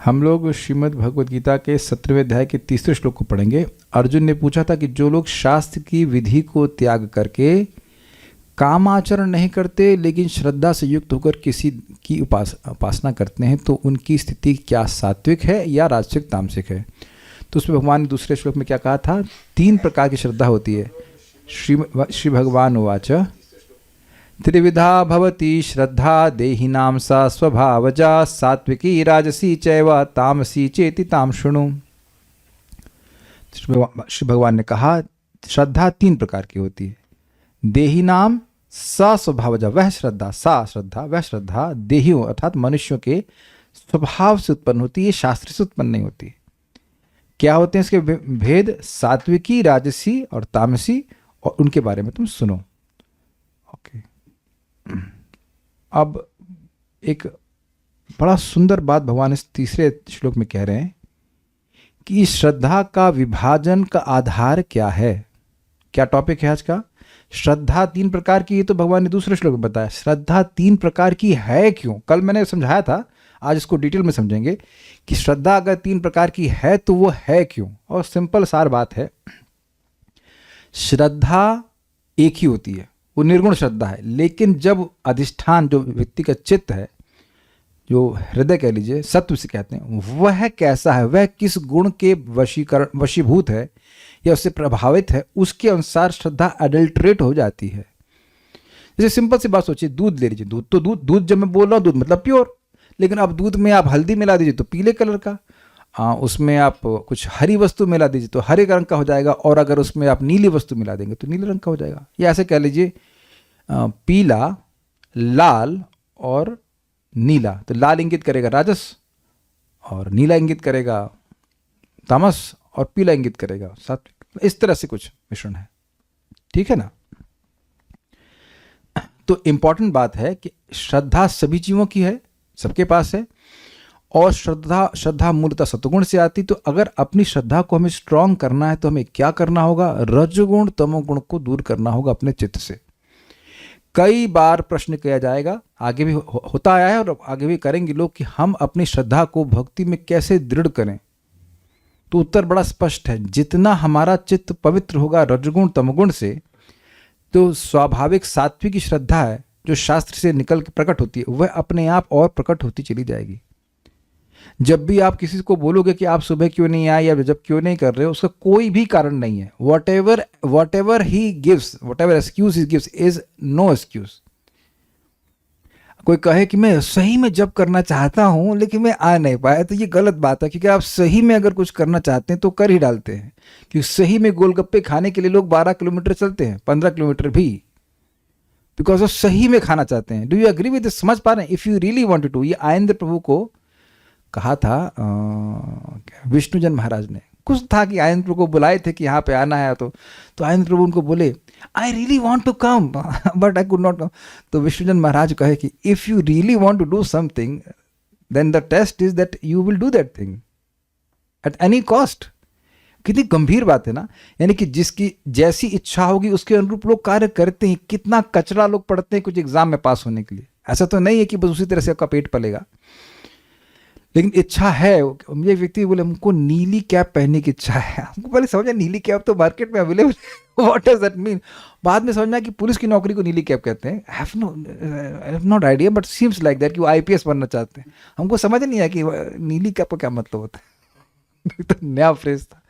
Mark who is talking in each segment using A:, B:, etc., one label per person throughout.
A: हम लोग श्रीमद् भगवद गीता के 17वें अध्याय के 30वें श्लोक को पढ़ेंगे। अर्जुन ने पूछा था कि जो लोग शास्त्र की विधि को त्याग करके कामाचरण नहीं करते लेकिन श्रद्धा से युक्त होकर किसी की उपासना करते हैं तो उनकी स्थिति क्या सात्विक है या राजसिक तामसिक है। तो उसमें भगवान ने दूसरे श्लोक में क्या कहा था, 3 प्रकार की श्रद्धा होती है। श्री भगवान उवाच त्रिविधा भवति श्रद्धा देहिनां सा स्वभावजा सात्विकी राजसी चैव तामसी चेति ताम शृणु। श्री भगवान ने कहा श्रद्धा 3 प्रकार की होती है। देहिनाम सा स्वभावजा, वह श्रद्धा, सा श्रद्धा, वह श्रद्धा देहियों अर्थात मनुष्यों के स्वभाव से उत्पन्न होती है, शास्त्र से उत्पन्न नहीं होती। क्या होते हैं इसके भेद, सात्विकी राजसी और तामसी, और उनके बारे में तुम सुनो। ओके, अब एक बड़ा सुंदर बात भगवान इस तीसरे श्लोक में कह रहे हैं कि श्रद्धा का विभाजन का आधार क्या है। क्या टॉपिक है आज का? श्रद्धा 3 प्रकार की, ये तो भगवान ने दूसरे श्लोक में बताया। श्रद्धा 3 प्रकार की है क्यों? कल मैंने समझाया था, आज इसको डिटेल में समझेंगे कि श्रद्धा अगर 3 प्रकार की है तो वो है क्यों। और सिंपल सार बात है, श्रद्धा एक ही होती है, वो निर्गुण श्रद्धा है। लेकिन जब अधिष्ठान, जो व्यक्ति का चित्त है, जो हृदय कह लीजिए, सत्व से कहते हैं, वह कैसा है, वह किस गुण के वशीभूत है या उससे प्रभावित है, उसके अनुसार श्रद्धा अडल्ट्रेट हो जाती है। जैसे सिंपल सी बात सोचिए, दूध ले लीजिए। दूध जब मैं बोल रहा हूँ दूध मतलब प्योर, लेकिन अब दूध में आप हल्दी मिला दीजिए तो पीले कलर का, उसमें आप कुछ हरी वस्तु मिला दीजिए तो हरे रंग का हो जाएगा, और अगर उसमें आप नीली वस्तु मिला देंगे तो नीले रंग का हो जाएगा। या ऐसे कह लीजिए पीला, लाल और नीला, तो लाल इंगित करेगा राजस और नीला इंगित करेगा तामस और पीला इंगित करेगा सात्विक। इस तरह से कुछ मिश्रण है, ठीक है ना। तो इंपॉर्टेंट बात है कि श्रद्धा सभी जीवों की है, सबके पास है, और श्रद्धा मूलतः सत्वगुण से आती। तो अगर अपनी श्रद्धा को हमें स्ट्रांग करना है तो हमें क्या करना होगा? रजोगुण तमोगुण को दूर करना होगा अपने चित्त से। कई बार प्रश्न किया जाएगा, आगे भी होता आया है और आगे भी करेंगे लोग, कि हम अपनी श्रद्धा को भक्ति में कैसे दृढ़ करें। तो उत्तर बड़ा स्पष्ट है, जितना हमारा चित्त पवित्र होगा रजगुण तमगुण से, तो स्वाभाविक सात्विक श्रद्धा है जो शास्त्र से निकल के प्रकट होती है, वह अपने आप और प्रकट होती चली जाएगी। जब भी आप किसी को बोलोगे कि आप सुबह क्यों नहीं आए या जब क्यों नहीं कर रहे हो, उसका कोई भी कारण नहीं है। Whatever he gives, whatever excuse he gives is no excuse. कोई कहे कि मैं सही में जब करना चाहता हूं लेकिन मैं आ नहीं पाया, तो ये गलत बात है, क्योंकि आप सही में अगर कुछ करना चाहते हैं तो कर ही डालते हैं। क्योंकि सही में गोलगप्पे खाने के लिए लोग 12 किलोमीटर चलते हैं, 15 किलोमीटर भी, बिकॉज वो सही में खाना चाहते हैं। Do you agree with this? समझ पा रहे हैं? If you really wanted to, ये आनंद प्रभु को कहा था विष्णुजन महाराज ने, कुछ था कि आनंद प्रभु को बुलाए थे कि यहाँ पे आना है, तो आनंद प्रभु उनको बोले I really want to come but I could not come. तो विष्णुजन महाराज कहे कि if you really want to do something then the test is that you will do that thing at any cost. कितनी गंभीर बात है ना। यानी कि जिसकी जैसी इच्छा होगी उसके अनुरूप लोग कार्य करते हैं। कितना कचरा लोग पढ़ते हैं कुछ एग्जाम में पास होने के लिए। ऐसा तो नहीं है कि बस उसी तरह से आपका पेट पलेगा, लेकिन इच्छा है। मुझे व्यक्ति बोले हमको नीली कैप पहनने की इच्छा है। हमको पहले समझा नीली कैप तो मार्केट में अवेलेबल है, व्हाट डज दैट मीन। बाद में समझना कि पुलिस की नौकरी को नीली कैप कहते हैं। I have not idea but seems like that कि वो IPS बनना चाहते हैं। हमको समझ नहीं आया कि नीली कैप का क्या मतलब होता है। तो नया फ्रेज था।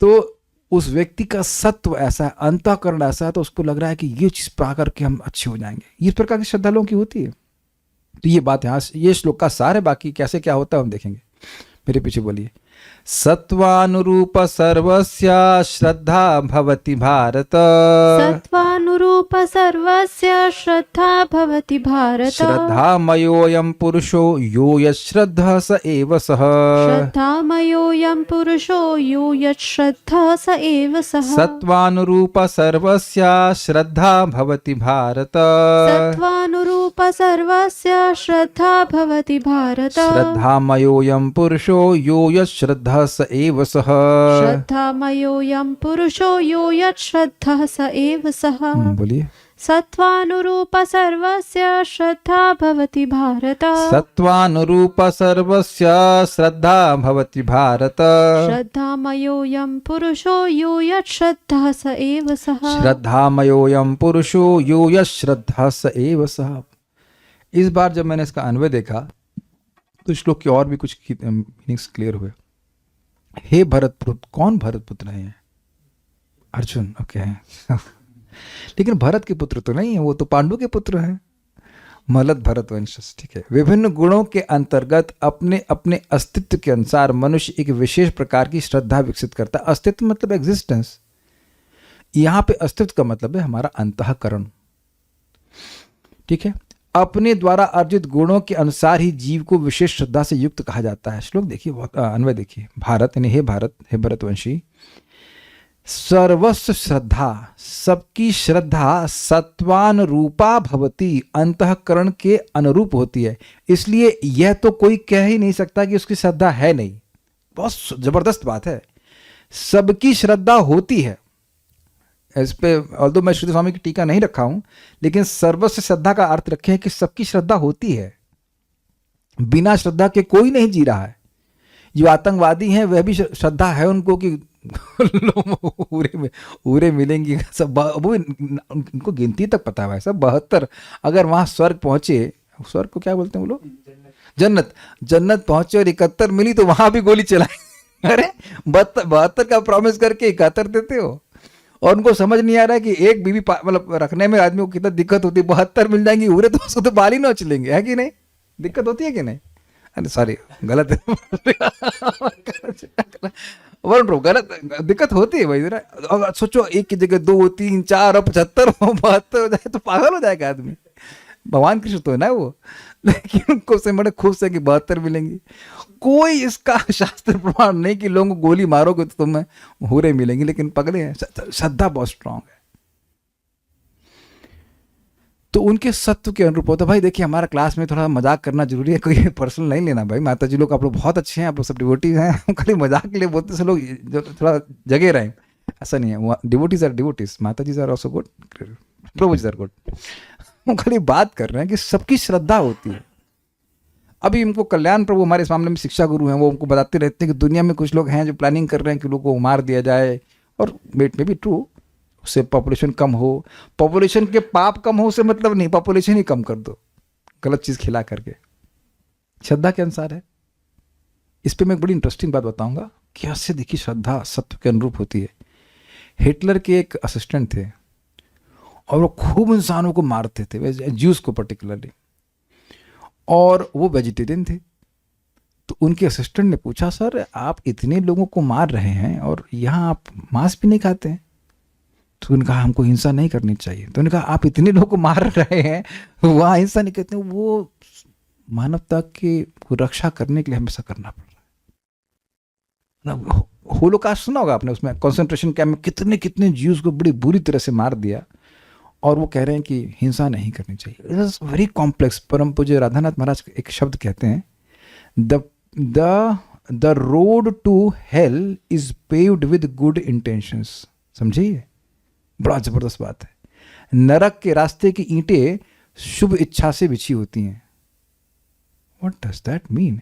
A: तो उस व्यक्ति का सत्व ऐसा है, अंतःकरण ऐसा है, तो उसको लग रहा है कि ये चीज पा करके हम अच्छे हो जाएंगे। इस प्रकार की श्रद्धालुओं की होती है। तो ये बात यहाँ, ये श्लोक का सार है। बाकी कैसे क्या होता है हम देखेंगे। मेरे पीछे बोलिए। सत्वानुरूप सर्वस्य श्रद्धा भवति भारत।
B: सत्वानुरूप सर्वस्य श्रद्धा भवति भारत।
A: श्रद्धामयोऽयं पुरुषो यो यश्रद्धः स एव सः।
B: श्रद्धामयोऽयं पुरुषो यो यश्रद्धः स एव सः।
A: सत्वानुरूप सर्वस्य श्रद्धा भवति भारत।
B: सत्वानुरूप सर्वस्य श्रद्धा भवति भारत।
A: श्रद्धामयोऽयं पुरुषो यो यश्रद्धः स एव सः।
B: श्रद्धामयोऽयं पुरुषो यो यत् श्रद्धः स एव सः।
A: बोलिए।
B: सत्त्वानुरूप सर्वस्य श्रद्धा भवति भारत
A: सत्वानुरूप सर्वस्य श्रद्धा भवति भारत
B: श्रद्धामयोऽयं पुरुषो यो यत् श्रद्धः स एव सः
A: श्रद्धामयोऽयं पुरुषो यो यश्रद्धः स एव सः। इस बार जब मैंने इसका अन्वय देखा तो श्लोक के और भी कुछ मीनिंग्स क्लियर हुए। हे भरतपुत्र, कौन भरतपुत्र है? अर्जुन, ओके। लेकिन भरत के पुत्र तो नहीं है, वो तो पांडु के पुत्र हैं, मलद भरत वंश, ठीक है। विभिन्न गुणों के अंतर्गत अपने अपने अस्तित्व के अनुसार मनुष्य एक विशेष प्रकार की श्रद्धा विकसित करता है। अस्तित्व मतलब एग्जिस्टेंस। यहां पे अस्तित्व का मतलब है हमारा अंतःकरण, ठीक है। अपने द्वारा अर्जित गुणों के अनुसार ही जीव को विशेष श्रद्धा से युक्त कहा जाता है। श्लोक देखिए, बहुत अन्वय देखिए। भारत यानी हे भारत, हे भरतवंशी, सर्वस्व श्रद्धा, सबकी श्रद्धा सत्वान रूपा भवती, अंतःकरण के अनुरूप होती है। इसलिए यह तो कोई कह ही नहीं सकता कि उसकी श्रद्धा है नहीं। बहुत जबरदस्त बात है, सबकी श्रद्धा होती है। इस पे ऑल्दो मैं श्री स्वामी की टीका नहीं रखा हूं, लेकिन सर्वस्व श्रद्धा का अर्थ रखें कि सबकी श्रद्धा होती है। बिना श्रद्धा के कोई नहीं जी रहा है। जो आतंकवादी हैं वह भी श्रद्धा है उनको कि उरे मिलेंगी सब, वो उनको गिनती तक पता है सब 72। अगर वहां स्वर्ग पहुंचे, स्वर्ग को क्या बोलते हैं वो लोग, जन्नत पहुंचे और 71 मिली तो वहां भी गोली चलाई। अरे 72 का प्रॉमिस करके 71 देते हो। और उनको समझ नहीं आ रहा है कि एक बीवी मतलब रखने में आदमी को कितना दिक्कत होती है। 72 मिल जाएंगी उरे तो उसको तो बाल ही ना उछलेंगे, है कि नहीं? दिक्कत होती है कि नहीं? अरे सॉरी, गलत है। गलत, दिक्कत होती है भाई। अगर सोचो एक की जगह 2, 3, 4 और 75 72 हो जाए तो पागल हो जाएगा आदमी। भगवान कृष्ण तो है ना वो, लेकिन उनको से बड़े खुश है कि 72 मिलेंगी। कोई इसका शास्त्र प्रमाण नहीं कि लोगों को गोली मारोगे तो तुम्हें हुरे मिलेंगी, लेकिन पगले हैं। श्रद्धा बहुत स्ट्रांग है, तो उनके सत्व के अनुरूप होता है। भाई देखिए, हमारा क्लास में थोड़ा मजाक करना जरूरी है, कोई पर्सनल नहीं लेना भाई। माता जी लोग आप लोग बहुत अच्छे हैं, आप लोग सब डिवोटीज हैं। खाली मजाक के लिए बोलते से लोग जो थोड़ा जगे रहे, ऐसा नहीं है। Devotees are devotees, mata ji are also good, prabhu ji are good. वो खाली बात कर रहे हैं कि सबकी श्रद्धा होती है। अभी उनको कल्याण प्रभु हमारे इस मामले में शिक्षा गुरु हैं, वो उनको बताते रहते हैं कि दुनिया में कुछ लोग हैं जो प्लानिंग कर रहे हैं कि लोगों को मार दिया जाए, और मेट में भी ट्रू, उससे पॉपुलेशन कम हो। पॉपुलेशन के पाप कम हो से मतलब नहीं, पॉपुलेशन ही कम कर दो गलत चीज खिला करके। श्रद्धा के अनुसार है। इस पे मैं एक बड़ी इंटरेस्टिंग बात बताऊंगा, कैसे देखिए श्रद्धा सत्व के अनुरूप होती है। हिटलर के एक असिस्टेंट थे और वो खूब इंसानों को मारते थे, ज्यूस को पर्टिकुलरली, और वो वेजिटेरियन थे। तो उनके असिस्टेंट ने पूछा, सर आप इतने लोगों को मार रहे हैं और यहाँ आप मांस भी नहीं खाते हैं? तो उन्होंने कहा हमको हिंसा नहीं करनी चाहिए। तो उन्होंने कहा आप इतने लोगों को मार रहे हैं, वहाँ हिंसा नहीं करते। वो मानवता की रक्षा करने के लिए हमेशा करना पड़ रहा है। होलोकास्ट सुना होगा आपने, उसमें कंसंट्रेशन कैंप में कितने कितने ज्यूज को बड़ी बुरी तरह से मार दिया, और वो कह रहे हैं कि हिंसा नहीं करनी चाहिए। It is very complex. परम पूज्य राधानाथ महाराज एक शब्द कहते हैं, the road to hell is paved with good intentions. समझिए, बड़ा जबरदस्त बात है। नरक के रास्ते की ईंटें शुभ इच्छा से बिछी होती हैं। What does that mean?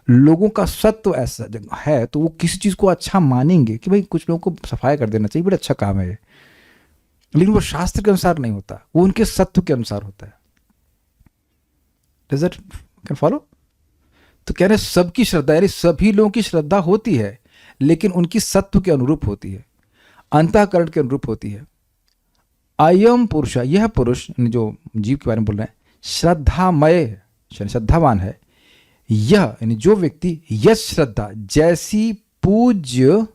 A: लोगों का सत्व ऐसा है तो वो किसी चीज को अच्छा मानेंगे कि भाई कुछ लोगों को सफाई कर देना चाहिए, बड़ा अच्छा काम है, लेकिन वो शास्त्र के अनुसार नहीं होता, वो उनके सत्व के अनुसार होता है। Does that can follow? तो कह रहे सबकी श्रद्धा, यानी सभी लोगों की श्रद्धा होती है, लेकिन उनकी सत्व के अनुरूप होती है, अंतःकरण के अनुरूप होती है। अयम पुरुष, यह पुरुष जो जीव के बारे में बोल रहे हैं, श्रद्धामय श्रद्धावान है। यह यानी जो व्यक्ति, यश श्रद्धा, जैसी पूज्य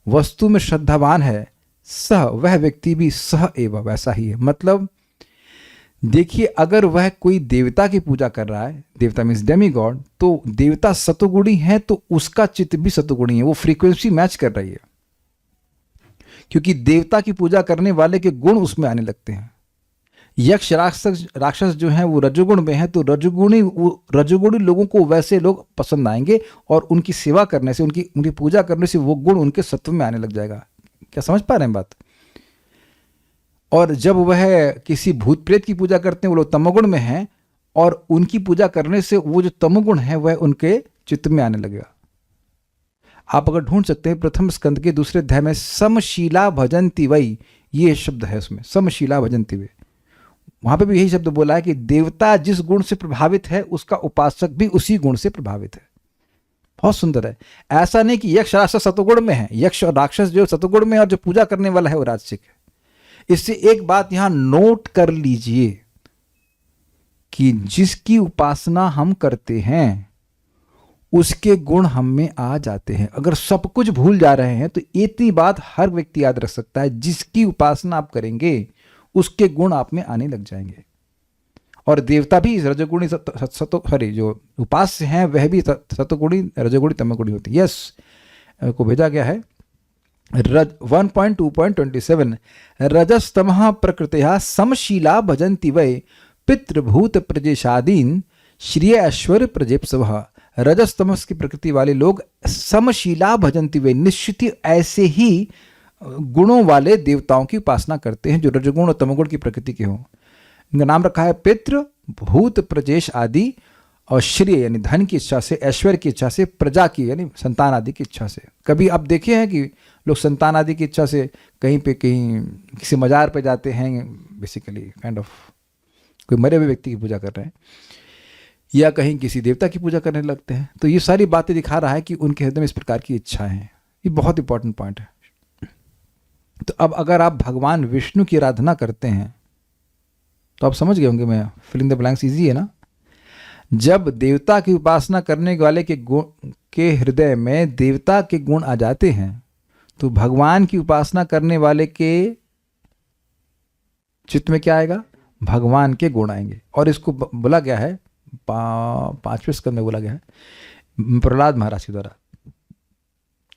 A: वस्तु में श्रद्धावान है, सह वह व्यक्ति भी सह एवं वैसा ही है। मतलब देखिए, अगर वह कोई देवता की पूजा कर रहा है, देवता मीन्स डेमी गॉड, तो देवता सतुगुणी है तो उसका चित्त भी सतुगुणी है, वो फ्रीक्वेंसी मैच कर रही है, क्योंकि देवता की पूजा करने वाले के गुण उसमें आने लगते हैं। यक्ष राक्षस जो हैं वो रजोगुण में है, तो रजोगुणी लोगों को वैसे लोग पसंद आएंगे, और उनकी सेवा करने से, उनकी पूजा करने से वो गुण उनके सत्व में आने लग जाएगा। क्या समझ पा रहे हैं बात? और जब वह किसी भूत प्रेत की पूजा करते हैं, वो लोग तमोगुण में हैं, और उनकी पूजा करने से वो जो तमोगुण है वह उनके चित्त में आने लगेगा। आप अगर ढूंढ सकते हैं प्रथम स्कंद के 2 अध्याय में समशीला भजंती वै, ये शब्द है उसमें, समशीला भजंती वै। वहां पे भी यही शब्द बोला है कि देवता जिस गुण से प्रभावित है उसका उपासक भी उसी गुण से प्रभावित है। बहुत सुंदर है। ऐसा नहीं कि यक्ष राक्षस सतोगुण में है, यक्ष और राक्षस जो सतोगुण में है और जो पूजा करने वाला है वो राजसिक है। इससे एक बात यहां नोट कर लीजिए कि जिसकी उपासना हम करते हैं उसके गुण हम में आ जाते हैं। अगर सब कुछ भूल जा रहे हैं तो इतनी बात हर व्यक्ति याद रख सकता है, जिसकी उपासना आप करेंगे उसके गुण आप में आने लग जाएंगे। और देवता भी रजोगुणी जो उपास्य हैं वह भी सतोगुणी रजोगुणी तमोगुणी होते हैं। यस को भेजा गया है 1.2.27 रजस्तमः प्रकृतया समशीला भजन्ति वै पितृभूत प्रजेशादीन श्रिय ऐश्वर्य प्रजेप्सवः। रजस्तमस की प्रकृति वाले लोग समशीला भजन्ति वै, निश्चित ही ऐसे ही गुणों वाले देवताओं की उपासना करते हैं जो रजोगुण और तमोगुण की प्रकृति के हों। इनका नाम रखा है पितृ भूत प्रजेश आदि, और श्रेय यानी धन की इच्छा से, ऐश्वर्य की इच्छा से, प्रजा की यानी संतान आदि की इच्छा से। कभी आप देखे हैं कि लोग संतान आदि की इच्छा से कहीं किसी मजार पे जाते हैं, बेसिकली काइंड ऑफ कोई मरे हुए व्यक्ति की पूजा कर रहे हैं, या कहीं किसी देवता की पूजा करने लगते हैं। तो ये सारी बातें दिखा रहा है कि उनके हृदय में इस प्रकार की इच्छा है। ये बहुत इंपॉर्टेंट पॉइंट है। तो अब अगर आप भगवान विष्णु की आराधना करते हैं तो आप समझ गए होंगे, मैं fill in the blanks easy है ना। जब देवता की उपासना करने वाले के हृदय में देवता के गुण आ जाते हैं तो भगवान की उपासना करने वाले के चित्त में क्या आएगा? भगवान के गुण आएंगे। और इसको बोला गया है 5वें स्कंद में बोला गया है प्रहलाद महाराज के द्वारा,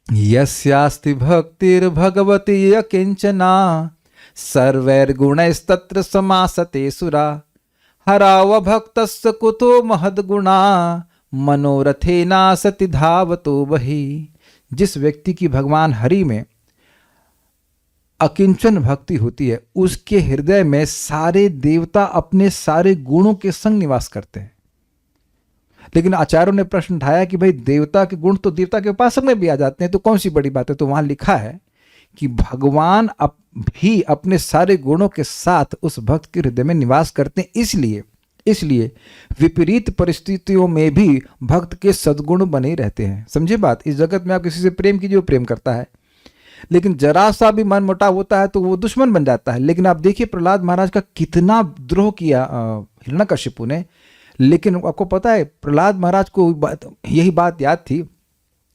A: यस्यास्ति भक्तिर्भगवती अकिंचना सर्वैर्गुणैस्तत्र समासते सुरा हराव भक्तस्य कुतो महद्गुणा मनोरथेना सति धावतो बहि। जिस व्यक्ति की भगवान हरि में अकिंचन भक्ति होती है उसके हृदय में सारे देवता अपने सारे गुणों के संग निवास करते हैं। लेकिन आचार्यों ने प्रश्न उठाया कि भाई देवता के गुण तो देवता के उपासक में भी आ जाते हैं, तो कौन सी बड़ी बात है? तो वहां लिखा है कि भगवान भी अपने सारे गुणों के साथ उस भक्त के हृदय में निवास करते हैं। इसलिए विपरीत परिस्थितियों में भी भक्त के सद्गुण बने रहते हैं। समझे बात? इस जगत में आप किसी से प्रेम कीजिए, वो प्रेम करता है, लेकिन जरा सा भी मन मुटाव होता है तो वो दुश्मन बन जाता है। लेकिन आप देखिए प्रहलाद महाराज का कितना द्रोह किया हिरण्यकशिपु ने, लेकिन आपको पता है प्रहलाद महाराज को यही बात याद थी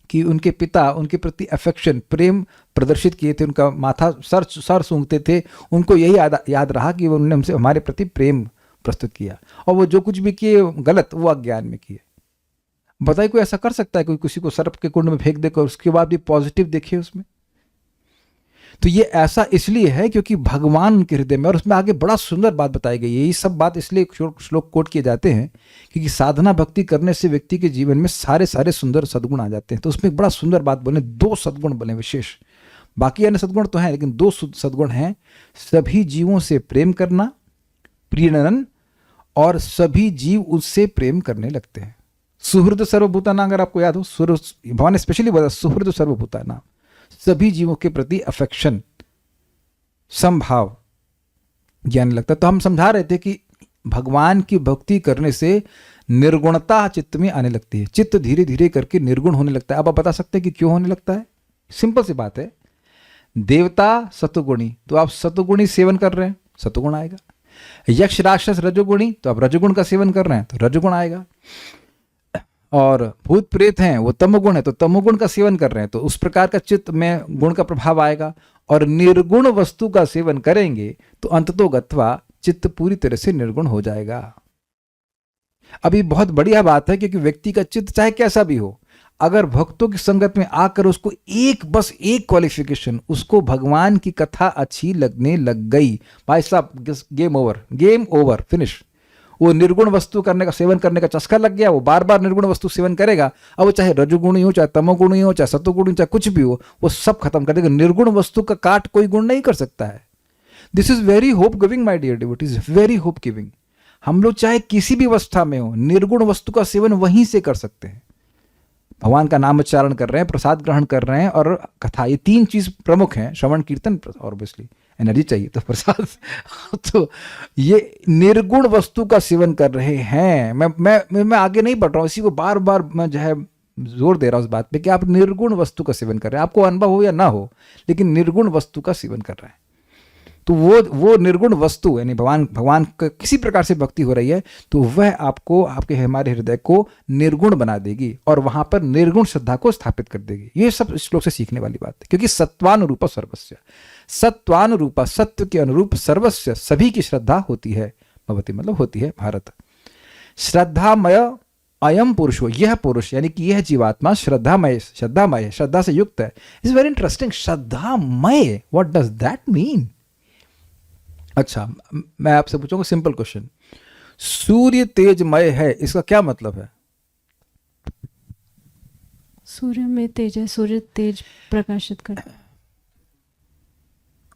A: कि उनके पिता उनके प्रति अफेक्शन प्रेम प्रदर्शित किए थे, उनका माथा सर सूंघते थे, उनको यही याद रहा कि उन्होंने हमसे हमारे प्रति प्रेम प्रस्तुत किया, और वो जो कुछ भी किए गलत वो अज्ञान में किए। बताइए कोई ऐसा कर सकता है? कोई किसी को सर्प के कुंड में फेंक देकर उसके बाद भी पॉजिटिव देखे उसमें? तो ये ऐसा इसलिए है क्योंकि भगवान उनके हृदय में, और उसमें आगे बड़ा सुंदर बात बताई गई है। ये सब बात इसलिए श्लोक कोट किए जाते हैं क्योंकि साधना भक्ति करने से व्यक्ति के जीवन में सारे सुंदर सद्गुण आ जाते हैं। तो उसमें एक बड़ा सुंदर बात बोले, 2 सद्गुण बोले विशेष, बाकी अन्य सद्गुण तो हैं लेकिन 2 सद्गुण हैं। सभी जीवों से प्रेम करना, प्रीणन, और सभी जीव उससे प्रेम करने लगते हैं। सुहृद सर्वभूतानां, अगर आपको याद हो, भगवान स्पेशली बोला सुहृद सर्वभूतानां, सभी जीवों के प्रति अफेक्शन संभाव ज्ञान लगता है। तो हम समझा रहे थे कि भगवान की भक्ति करने से निर्गुणता चित्त में आने लगती है, चित्त धीरे धीरे करके निर्गुण होने लगता है। अब आप बता सकते हैं कि क्यों होने लगता है? सिंपल सी बात है, देवता सतुगुणी, तो आप सतुगुणी सेवन कर रहे हैं, सतुगुण आएगा। यक्ष राक्षस रजोगुणी, तो आप रजोगुण का सेवन कर रहे हैं तो रजोगुण आएगा। और भूत प्रेत हैं वो तमोगुण है, तो तमोगुण का सेवन कर रहे हैं तो उस प्रकार का चित्त में गुण का प्रभाव आएगा। और निर्गुण वस्तु का सेवन करेंगे तो अंततोगत्वा चित्त पूरी तरह से निर्गुण हो जाएगा। अभी बहुत बढ़िया बात है क्योंकि व्यक्ति का चित्त चाहे कैसा भी हो, अगर भक्तों की संगत में आकर उसको बस एक क्वालिफिकेशन, उसको भगवान की कथा अच्छी लगने लग गई, भाई साहब गेम ओवर फिनिश। वो निर्गुण वस्तु करने का सेवन करने का चस्का लग गया, वो बार बार निर्गुण वस्तु सेवन करेगा। अब वो चाहे रजोगुणी हो, चाहे तमोगुणी हो, चाहे सतोगुणी, चाहे कुछ भी हो, वो सब खत्म कर देगा। निर्गुण वस्तु का काट कोई गुण नहीं कर सकता है। This is very hope giving my dear devotees, very hope giving. हम लोग चाहे किसी भी अवस्था में हो, निर्गुण वस्तु का सेवन वहीं से कर सकते हैं। भगवान का नाम उच्चारण कर रहे हैं, प्रसाद ग्रहण कर रहे हैं और कथा, ये तीन चीज प्रमुख हैं। श्रवण कीर्तन, ऑब्वियसली एनर्जी चाहिए तो प्रसाद तो ये निर्गुण वस्तु का सेवन कर रहे हैं। मैं आगे नहीं बढ़ रहा हूँ, इसी को बार बार मैं जो है जोर दे रहा हूँ इस बात पे कि आप निर्गुण वस्तु का सेवन कर रहे हैं। आपको अनुभव हो या ना हो, लेकिन निर्गुण वस्तु का सेवन कर रहे हैं। तो वो निर्गुण वस्तु यानी भगवान का किसी प्रकार से भक्ति हो रही है तो वह आपको, आपके हमारे हृदय को निर्गुण बना देगी और वहां पर निर्गुण श्रद्धा को स्थापित कर देगी। ये सब श्लोक से सीखने वाली बात है, क्योंकि सत्वानुरूप सर्वस्व, सत्वानुरूप सत्व के अनुरूप सर्वस्व सभी की श्रद्धा होती है। भवती मतलब होती है भारत। श्रद्धामय अयम पुरुषो, यह पुरुष यानी कि यह जीवात्मा श्रद्धामय, श्रद्धा से युक्त है। It's very interesting. श्रद्धामय, व्हाट डज दैट मीन? अच्छा, मैं आपसे पूछूंगा सिंपल क्वेश्चन, सूर्य तेजमय है, इसका क्या मतलब है?
B: सूर्य में तेज है, सूर्य तेज प्रकाशित करता है।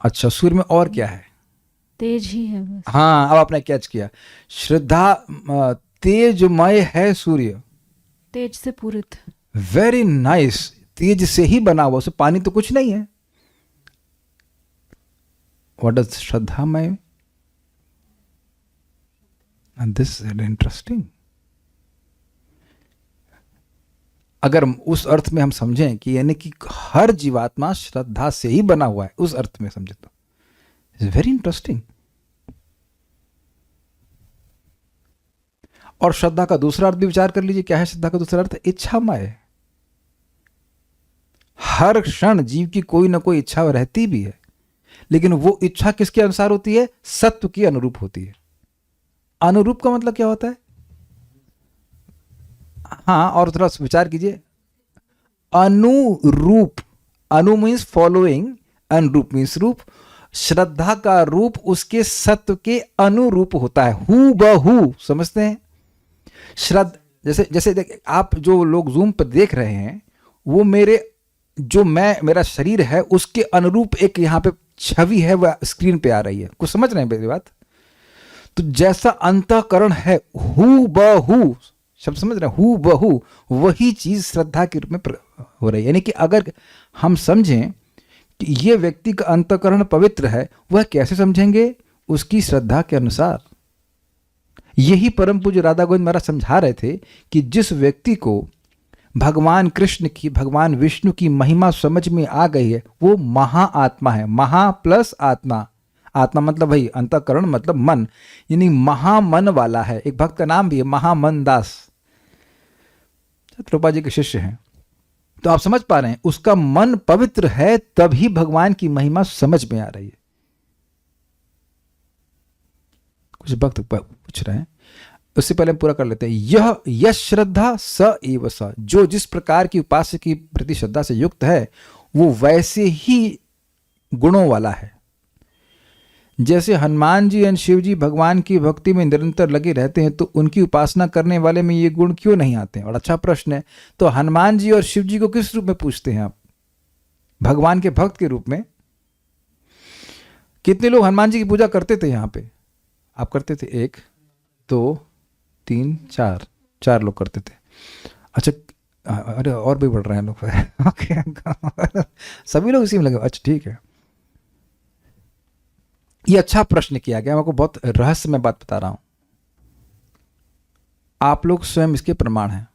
A: अच्छा, सूर्य में और क्या है?
B: तेज ही है बस।
A: हाँ, अब आपने कैच किया। श्रद्धा तेजमय है सूर्य,
B: तेज से पूरित।
A: Very nice. तेज से ही बना हुआ, उसमें पानी तो कुछ नहीं है। What is श्रद्धामय? And this is interesting. अगर उस अर्थ में हम समझें कि यानी कि हर जीवात्मा श्रद्धा से ही बना हुआ है, उस अर्थ में समझे तो इट्स वेरी इंटरेस्टिंग। और श्रद्धा का दूसरा अर्थ भी विचार कर लीजिए। क्या है श्रद्धा का दूसरा अर्थ? इच्छामय। हर क्षण जीव की कोई ना कोई इच्छा रहती भी है, लेकिन वो इच्छा किसके अनुसार होती है? सत्व के अनुरूप होती है। अनुरूप का मतलब क्या होता है? हाँ, और थोड़ा विचार कीजिए। अनुरूप, अनु मीन्स फॉलोइंग, अनुरूप मीन्स रूप। श्रद्धा का रूप उसके सत्व के अनुरूप होता है, हु बहू। समझते हैं? जैसे आप जो लोग जूम पर देख रहे हैं, वो मेरा शरीर है, उसके अनुरूप एक यहां पे छवि है, वह स्क्रीन पे आ रही है। कुछ समझ रहे हैं मेरी बात? तो जैसा अंतःकरण है हु बहू, शब्द समझ रहे हैं? हु बहू वही चीज श्रद्धा के रूप में हो रही है। यानी कि अगर हम समझें कि ये व्यक्ति का अंतःकरण पवित्र है, वह कैसे समझेंगे? उसकी श्रद्धा के अनुसार। यही परम पूज्य राधा गोविंद महाराज समझा रहे थे कि जिस व्यक्ति को भगवान कृष्ण की, भगवान विष्णु की महिमा समझ में आ गई है, वो महाआत्मा है। महा प्लस आत्मा, आत्मा मतलब भाई अंतःकरण मतलब मन, यानी महामन वाला है। एक भक्त का नाम भी है महामन दास, रूपा जी के शिष्य हैं। तो आप समझ पा रहे हैं, उसका मन पवित्र है, तभी भगवान की महिमा समझ में आ रही है। कुछ भक्त पूछ रहे हैं, उससे पहले हम पूरा कर लेते हैं। यह यश श्रद्धा स एव स, जो जिस प्रकार की उपास्य की प्रति श्रद्धा से युक्त है, वो वैसे ही गुणों वाला है। जैसे हनुमान जी एंड शिव जी भगवान की भक्ति में निरंतर लगे रहते हैं, तो उनकी उपासना करने वाले में ये गुण क्यों नहीं आते हैं? और अच्छा प्रश्न है। तो हनुमान जी और शिव जी को किस रूप में पूछते हैं आप? भगवान के भक्त के रूप में। कितने लोग हनुमान जी की पूजा करते थे यहाँ पे? आप करते थे? 1 2 3 4 लोग करते थे। अच्छा, अरे और भी बढ़ रहे हैं लोग। ओके, सभी लोग इसी में लगे। अच्छा ठीक है, ये अच्छा प्रश्न किया गया। मैं आपको बहुत रहस्यमय बात बता रहा हूं, आप लोग स्वयं इसके प्रमाण हैं।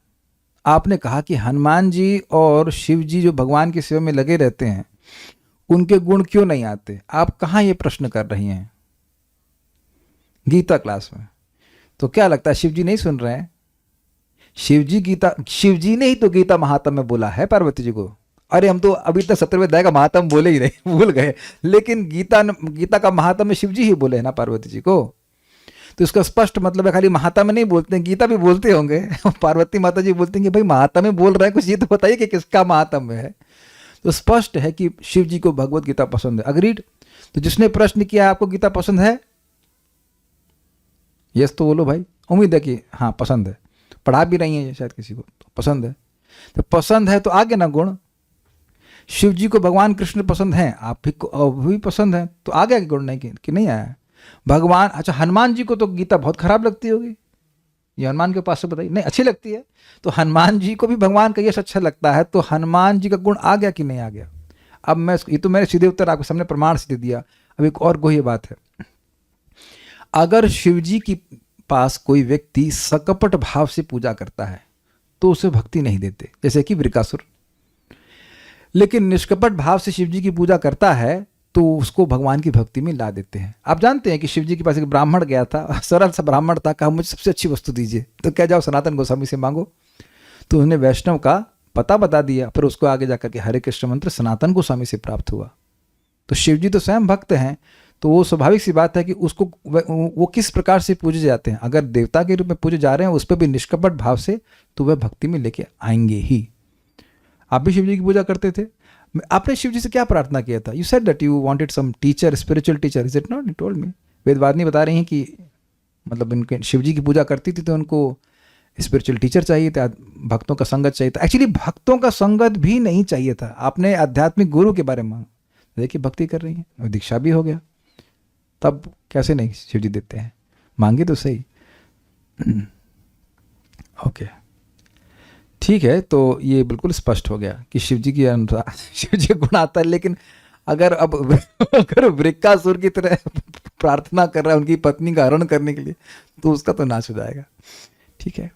A: आपने कहा कि हनुमान जी और शिव जी जो भगवान की सेवा में लगे रहते हैं, उनके गुण क्यों नहीं आते? आप कहां ये प्रश्न कर रही हैं? गीता क्लास में। तो क्या लगता है शिव जी नहीं सुन रहे हैं? शिव जी ने ही तो गीता महात्म्य में बोला है पार्वती जी को। अरे हम तो अभी तक 17वें अध्याय का महात्म्य बोले ही नहीं, भूल गए। लेकिन गीता का महात्म्य शिव जी ही बोले हैं ना पार्वती जी को। तो इसका स्पष्ट मतलब है खाली महात्म्य नहीं बोलते हैं, गीता भी बोलते होंगे। पार्वती माता जी बोलते हैं कि भाई महात्म्य बोल रहे हैं, कुछ ये तो बताइए कि किसका महात्म्य है। तो स्पष्ट है कि शिव जी को भगवत गीता पसंद है। अग्रीड? तो जिसने प्रश्न किया आपको गीता पसंद है, यस तो बोलो भाई। उम्मीद है कि हाँ पसंद है, पढ़ा भी रही है शायद किसी को, तो पसंद है। तो पसंद है तो आगे ना गुण। शिव जी को भगवान कृष्ण पसंद हैं, आप भी पसंद हैं, तो आ गया कि गुण नहीं कि नहीं आया? भगवान, अच्छा हनुमान जी को तो गीता बहुत खराब लगती होगी, ये हनुमान के पास से बताइए। नहीं, अच्छी लगती है, तो हनुमान जी को भी भगवान का यश अच्छा लगता है, तो हनुमान जी का गुण आ गया कि नहीं आ गया? अब मैं, ये तो मैंने सीधे उत्तर आपके सामने प्रमाण से दे दिया। अब एक और गोही बात है, अगर शिव जी के पास कोई व्यक्ति सकपट भाव से पूजा करता है तो उसे भक्ति नहीं देते, जैसे कि वृकासुर। लेकिन निष्कपट भाव से शिव जी की पूजा करता है तो उसको भगवान की भक्ति में ला देते हैं। आप जानते हैं कि शिव जी के पास एक ब्राह्मण गया था, सरल सा ब्राह्मण था, कहा मुझे सबसे अच्छी वस्तु दीजिए, तो क्या जाओ सनातन गोस्वामी से मांगो। तो उन्हें वैष्णव का पता बता दिया, फिर उसको आगे जाकर के हरे कृष्ण मंत्र सनातन गोस्वामी से प्राप्त हुआ। तो शिव जी तो स्वयं भक्त हैं, तो वो स्वाभाविक सी बात है कि उसको वो किस प्रकार से पूजे जाते हैं, अगर देवता के रूप में पूजे जा रहे हैं उस पर भी निष्कपट भाव से, तो वह भक्ति में लेके आएंगे ही। आप भी शिव जी की पूजा करते थे, आपने शिव जी से क्या प्रार्थना किया था? You said that you wanted some teacher, spiritual teacher, is it not? You told me. वेदवादिनी बता रही हैं कि मतलब इनके शिव जी की पूजा करती थी तो उनको स्पिरिचुअल टीचर चाहिए था, भक्तों का संगत चाहिए था। एक्चुअली भक्तों का संगत भी नहीं चाहिए था, आपने आध्यात्मिक गुरु के बारे में मांगा, देखिए भक्ति कर रही हैं, दीक्षा भी हो गया, तब कैसे नहीं शिव जी देते हैं? मांगे तो सही। ओके, ठीक है, तो ये बिल्कुल स्पष्ट हो गया कि शिव जी के अनुसार शिव जी गुण आता है। लेकिन अगर अब अगर वृक्कासुर की तरह प्रार्थना कर रहा है उनकी पत्नी का हरण करने के लिए, तो उसका तो नाश हो जाएगा। ठीक है,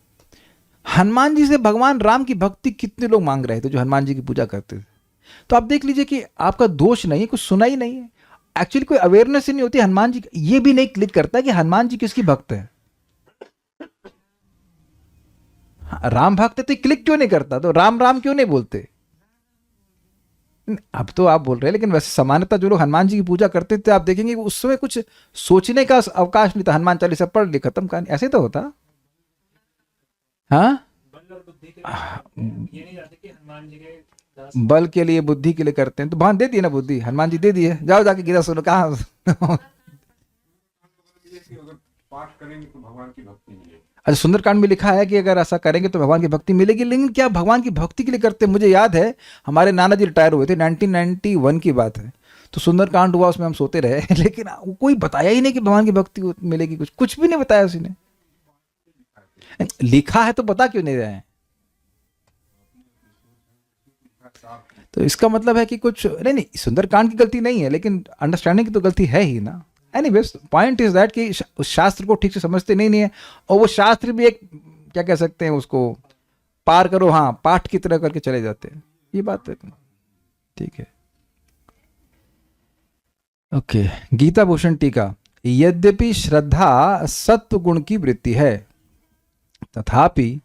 A: हनुमान जी से भगवान राम की भक्ति कितने लोग मांग रहे थे जो हनुमान जी की पूजा करते थे? तो आप देख लीजिए कि आपका दोष नहीं है, कुछ सुना ही नहीं है, एक्चुअली कोई अवेयरनेस ही नहीं होती हनुमान जी, ये भी नहीं क्लिक करता कि हनुमान जी किसकी भक्त है। राम भक्त है तो क्लिक क्यों नहीं करता? तो राम राम क्यों नहीं बोलते? अब तो आप बोल रहे हैं, लेकिन वैसे सामान्यतः जो लोग हनुमान जी की पूजा करते थे, आप देखेंगे उस समय कुछ सोचने का अवकाश नहीं था, हनुमान चालीसा पढ़ ली खत्म कहानी, ऐसे तो होता। हाँ, बल के लिए बुद्धि के लिए करते हैं, तो भगवान दे दिए ना बुद्धि, हनुमान जी दे दिए, जाओ जाके गीता सुनो। कहाँ
C: पाठ करेंगे तो भगवान की भक्ति मिलेगी।
A: अच्छा, सुंदरकांड में लिखा है कि अगर ऐसा करेंगे तो भगवान की भक्ति मिलेगी, लेकिन क्या भगवान की भक्ति के लिए करते? मुझे याद है हमारे नाना जी रिटायर हुए थे, 1991 की बात है, तो सुंदरकांड हुआ, उसमें हम सोते रहे, लेकिन कोई बताया ही नहीं कि भगवान की भक्ति मिलेगी, कुछ भी नहीं बताया उसने। लिखा है तो बता क्यों नहीं रहे हैं? तो इसका मतलब है कि कुछ नहीं, सुंदरकांड की गलती नहीं है, लेकिन अंडरस्टैंडिंग की तो गलती है ही ना। एनीवेज, पॉइंट इज दैट कि उस शास्त्र को ठीक से समझते नहीं है, और वो शास्त्र भी एक क्या कह सकते हैं उसको, पार करो, हाँ, पाठ की तरह करके चले जाते हैं, ये बात है। ठीक है, ओके। गीता भूषण टीका, यद्यपि श्रद्धा सत्व गुण की वृत्ति है, तथापि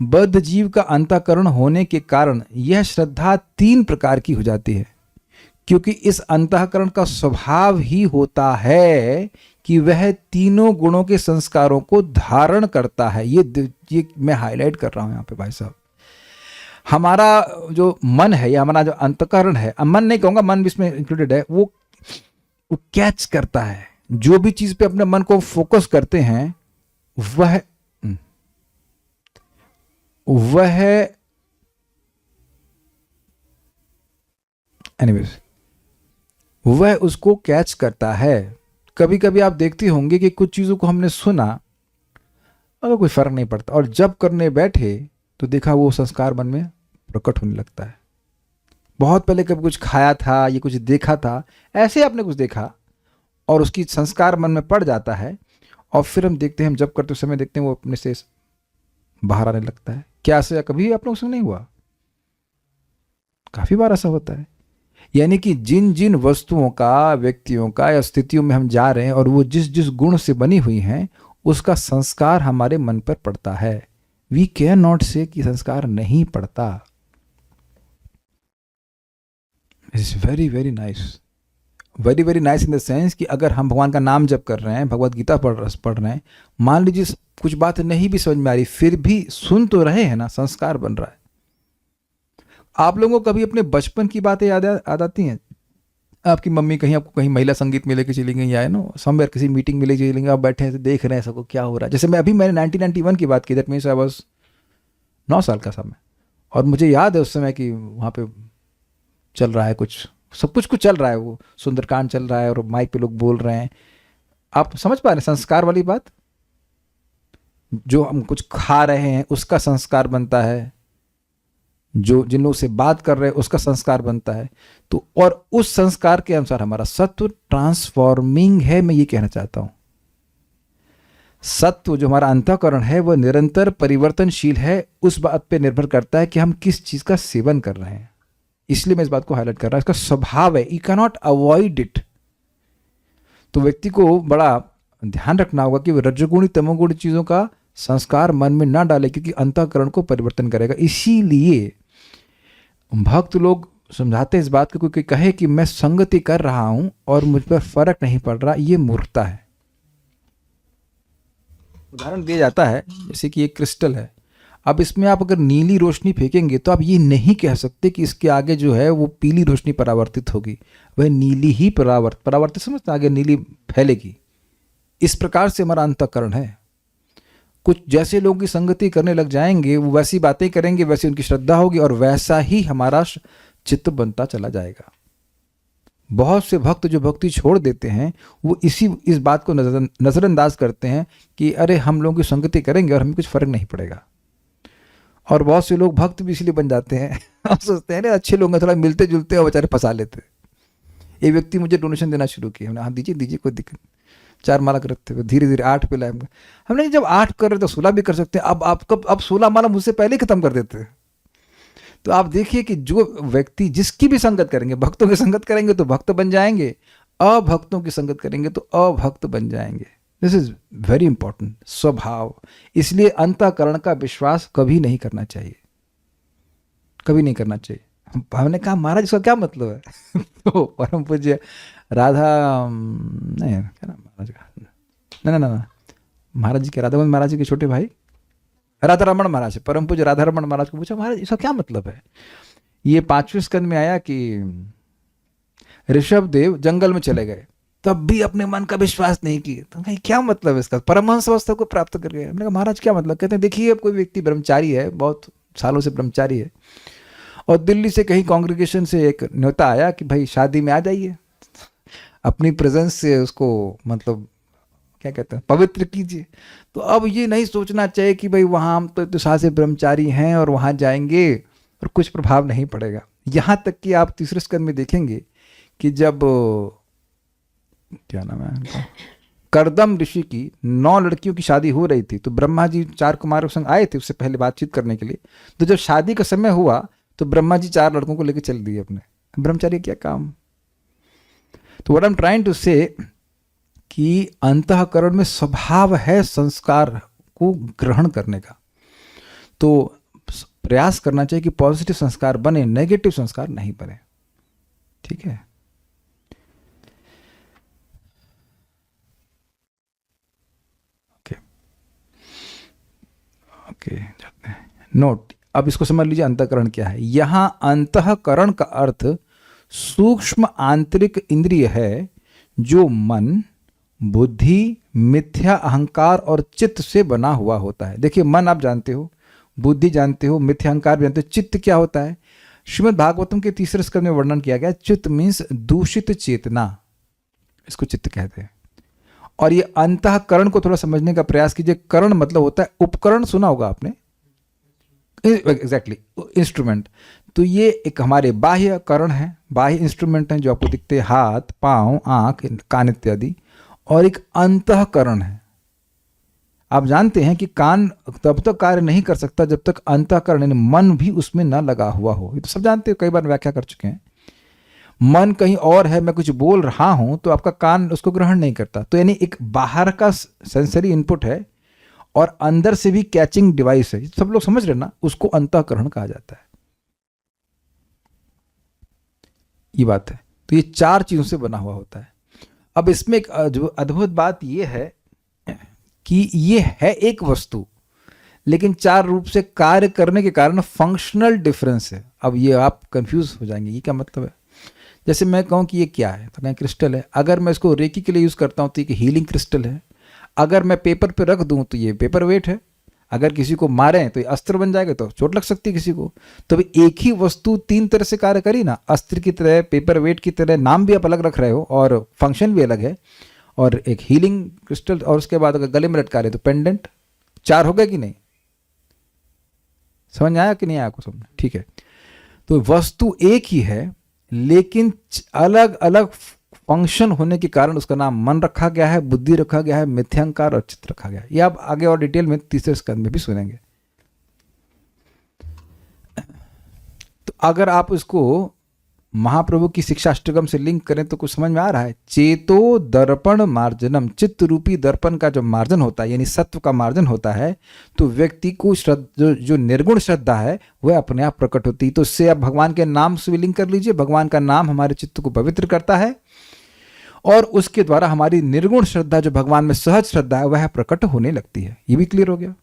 A: बद्ध जीव का अंतःकरण होने के कारण यह श्रद्धा 3 प्रकार की हो जाती है, क्योंकि इस अंतःकरण का स्वभाव ही होता है कि वह तीनों गुणों के संस्कारों को धारण करता है। ये मैं हाईलाइट कर रहा हूं यहाँ पे भाई साहब। हमारा जो मन है या हमारा जो अंतःकरण है, मन नहीं कहूंगा, मन भी इसमें इंक्लूडेड है, वो कैच करता है, जो भी चीज पे अपने मन को फोकस करते हैं वह उसको कैच करता है। कभी कभी आप देखते होंगे कि कुछ चीज़ों को हमने सुना, अगर कोई फर्क नहीं पड़ता, और जब करने बैठे तो देखा वो संस्कार मन में प्रकट होने लगता है। बहुत पहले कभी कुछ खाया था, ये कुछ देखा था, ऐसे आपने कुछ देखा और उसकी संस्कार मन में पड़ जाता है, और फिर हम देखते हैं, हम जब करते समय देखते हैं वो अपने से बाहर आने लगता है। क्या ऐसा कभी आप लोगों से नहीं हुआ? काफी बार ऐसा होता है। यानी कि जिन जिन वस्तुओं का, व्यक्तियों का या स्थितियों में हम जा रहे हैं और वो जिस जिस गुण से बनी हुई हैं, उसका संस्कार हमारे मन पर पड़ता है। वी कैन नॉट से कि संस्कार नहीं पड़ता। It's very very nice, very very nice in the sense कि अगर हम भगवान का नाम जप कर रहे हैं, भगवत गीता पढ़ रहे हैं, मान लीजिए कुछ बात नहीं भी समझ में आ रही, फिर भी सुन तो रहे हैं ना, संस्कार बन रहा है। आप लोगों को कभी अपने बचपन की बातें याद आती हैं? आपकी मम्मी कहीं आपको कहीं महिला संगीत में लेके चली गई, या नो समवेयर किसी मीटिंग में लेके चली गई, आप बैठे हैं देख रहे हैं सबको क्या हो रहा है। जैसे मैंने 1991 की बात की, दैट मीन्स आई वाज 9 साल का समय, और मुझे याद है उस समय कि वहाँ पे चल रहा है, कुछ सब कुछ चल रहा है, वो सुंदरकांड चल रहा है और माइक पे लोग बोल रहे हैं। आप समझ पा रहे हैं संस्कार वाली बात? जो हम कुछ खा रहे हैं उसका संस्कार बनता है, जो जिन लोगों से बात कर रहे हैं उसका संस्कार बनता है। तो और उस संस्कार के अनुसार हमारा सत्व ट्रांसफॉर्मिंग है। मैं ये कहना चाहता हूं, सत्व जो हमारा अंतःकरण है वह निरंतर परिवर्तनशील है। उस बात पे निर्भर करता है कि हम किस चीज का सेवन कर रहे हैं। इसलिए मैं इस बात को हाईलाइट कर रहा हूं, इसका स्वभाव है, you can not avoid it. तो व्यक्ति को बड़ा ध्यान रखना होगा कि रजोगुणी तमोगुणी चीजों का संस्कार मन में ना डाले, क्योंकि अंतःकरण को परिवर्तन करेगा। इसीलिए भक्त लोग समझाते हैं इस बात को, कोई कहे कि मैं संगति कर रहा हूं और मुझ पर फर्क नहीं पड़ रहा, ये मूर्खता है। उदाहरण दिया जाता है जैसे कि एक क्रिस्टल है, अब इसमें आप अगर नीली रोशनी फेंकेंगे तो आप ये नहीं कह सकते कि इसके आगे जो है वो पीली रोशनी परावर्तित होगी, वह नीली ही परावर्तित समझते, आगे नीली फैलेगी। इस प्रकार से हमारा अंतःकरण है। कुछ जैसे लोगों की संगति करने लग जाएंगे, वो वैसी बातें करेंगे, वैसी उनकी श्रद्धा होगी और वैसा ही हमारा चित्त बनता चला जाएगा। बहुत से भक्त जो भक्ति छोड़ देते हैं वो इस बात को नज़रअंदाज करते हैं कि अरे हम लोगों की संगति करेंगे और हमें कुछ फर्क नहीं पड़ेगा। और बहुत से लोग भक्त भी इसलिए बन जाते हैं और सोचते हैं अच्छे लोग हैं, थोड़ा मिलते जुलते और बेचारे फंसा लेते। एक व्यक्ति मुझे डोनेशन देना शुरू किया, हमने हाँ दीजिए कोई दिक्कत, 4 माला करते हुए धीरे धीरे 8 पे लाए हमने। जब 8 कर रहे तो 16 भी कर सकते हैं, अब 16 माला मुझसे पहले खत्म कर देते। तो आप देखिए कि जो व्यक्ति जिसकी भी संगत करेंगे, भक्तों की संगत करेंगे तो भक्त बन जाएंगे, अभक्तों की संगत करेंगे तो अभक्त बन जाएंगे। दिस इज वेरी इंपॉर्टेंट, स्वभाव। इसलिए अंतःकरण का विश्वास कभी नहीं करना चाहिए, कभी नहीं करना चाहिए। हमने कहा महाराज इसका क्या मतलब है? तो परम पूज्य राधा नहीं क्या नाम महाराज का, ना महाराज जी के, राधा महाराज जी के छोटे भाई राधा रमण महाराज, परम पूज्य राधा रमण महाराज को पूछा महाराज इसका क्या मतलब है? ये 5वें स्कंद में आया कि ऋषभ देव जंगल में चले गए, तब भी अपने मन का विश्वास नहीं किए। तो कहीं क्या मतलब है इसका? परमहंस अवस्था को प्राप्त कर गए। हमने कहा महाराज क्या मतलब? कहते हैं देखिए अब कोई व्यक्ति ब्रह्मचारी है, बहुत सालों से ब्रह्मचारी है, और दिल्ली से कहीं कांग्रेगेशन से एक न्योता आया कि भाई शादी में आ जाइए, अपनी प्रेजेंस से उसको मतलब क्या कहते हैं पवित्र कीजिए। तो अब ये नहीं सोचना चाहिए कि भाई वहाँ हम तो साल से ब्रह्मचारी हैं और वहाँ जाएंगे और कुछ प्रभाव नहीं पड़ेगा। यहाँ तक कि आप 3रे स्कंद में देखेंगे कि जब क्या नाम है उनका, करदम ऋषि की 9 लड़कियों की शादी हो रही थी, तो ब्रह्मा जी 4 कुमारों के संग आए थे उससे पहले बातचीत करने के लिए। तो जब शादी का समय हुआ तो ब्रह्मा जी 4 लड़कों को लेकर चल दिए अपने। ब्रह्मचारी क्या काम? तो what I am trying to say कि अंतःकरण में स्वभाव है संस्कार को ग्रहण करने का, तो प्रयास करना चाहिए कि पॉजिटिव संस्कार बने, नेगेटिव संस्कार नहीं बने। ठीक है, ओके जाते हैं। नोट, अब इसको समझ लीजिए अंतःकरण क्या है। यहां अंतःकरण का अर्थ सूक्ष्म आंतरिक इंद्रिय है जो मन, बुद्धि, मिथ्या अहंकार और चित्त से बना हुआ होता है। देखिए मन आप जानते हो, बुद्धि जानते हो, मिथ्या अहंकार भी जानते हो, चित्त क्या होता है? श्रीमद् भागवतम के 3रे स्कंद में वर्णन किया गया, चित्त मीन्स दूषित चेतना, इसको चित्त कहते हैं। और ये अंतःकरण को थोड़ा समझने का प्रयास कीजिए। करण मतलब होता है उपकरण, सुना होगा आपने, एग्जैक्टली इंस्ट्रूमेंट। तो ये एक हमारे बाह्य करण है, बाह्य इंस्ट्रूमेंट हैं जो आपको दिखते हैं, हाथ, पाँव, आँख, कान इत्यादि। और एक अंतःकरण है। आप जानते हैं कि कान तब तक कार्य नहीं कर सकता जब तक अंतःकरण यानी मन भी उसमें न लगा हुआ हो। ये तो सब जानते हो, कई बार व्याख्या कर चुके हैं। मन कहीं और है, मैं कुछ बोल रहा हूं तो आपका कान उसको ग्रहण नहीं करता। तो यानी एक बाहर का सेंसरी इनपुट है और अंदर से भी कैचिंग डिवाइस है। सब लोग समझ रहे ना, उसको अंतःकरण कहा जाता है। ये बात है। तो ये 4 चीजों से बना हुआ होता है। अब इसमें एक अद्भुत बात यह है कि ये है एक वस्तु, लेकिन 4 रूप से कार्य करने के कारण फंक्शनल डिफरेंस है। अब ये आप कंफ्यूज हो जाएंगे, ये क्या मतलब है? जैसे मैं कहूँ कि ये क्या है, तो कहें क्रिस्टल है। अगर मैं इसको रेकी के लिए यूज़ करता हूँ तो ये हीलिंग क्रिस्टल है। अगर मैं पेपर पे रख दूँ तो ये पेपर वेट है। अगर किसी को मारें तो ये अस्त्र बन जाएगा, तो चोट लग सकती है किसी को। तो भी एक ही वस्तु 3 तरह से कार्य करी ना, अस्त्र की तरह, पेपर वेट की तरह, नाम भी आप अलग रख रहे हो और फंक्शन भी अलग है, और एक हीलिंग क्रिस्टल, और उसके बाद अगर गले में लटका रहे तो पेंडेंट। 4 हो गए कि नहीं? समझ आया कि नहीं आया कुछ समझ? ठीक है। तो वस्तु एक ही है लेकिन अलग अलग फंक्शन होने के कारण उसका नाम मन रखा गया है, बुद्धि रखा गया है, मिथ्यांकार और चित्त रखा गया है। ये आप आगे और डिटेल में तीसरे स्कंद में भी सुनेंगे। तो अगर आप इसको महाप्रभु की शिक्षाष्टकम से लिंक करें तो कुछ समझ में आ रहा है। चेतो दर्पण मार्जनम, चित्त रूपी दर्पण का जो मार्जन होता है यानी सत्व का मार्जन होता है, तो व्यक्ति को जो निर्गुण श्रद्धा है वह अपने आप प्रकट होती है। तो उससे आप भगवान के नाम से भी लिंक कर लीजिए। भगवान का नाम हमारे चित्त को पवित्र करता है और उसके द्वारा हमारी निर्गुण श्रद्धा जो भगवान में सहज श्रद्धा है वह प्रकट होने लगती है। ये भी क्लियर हो गया।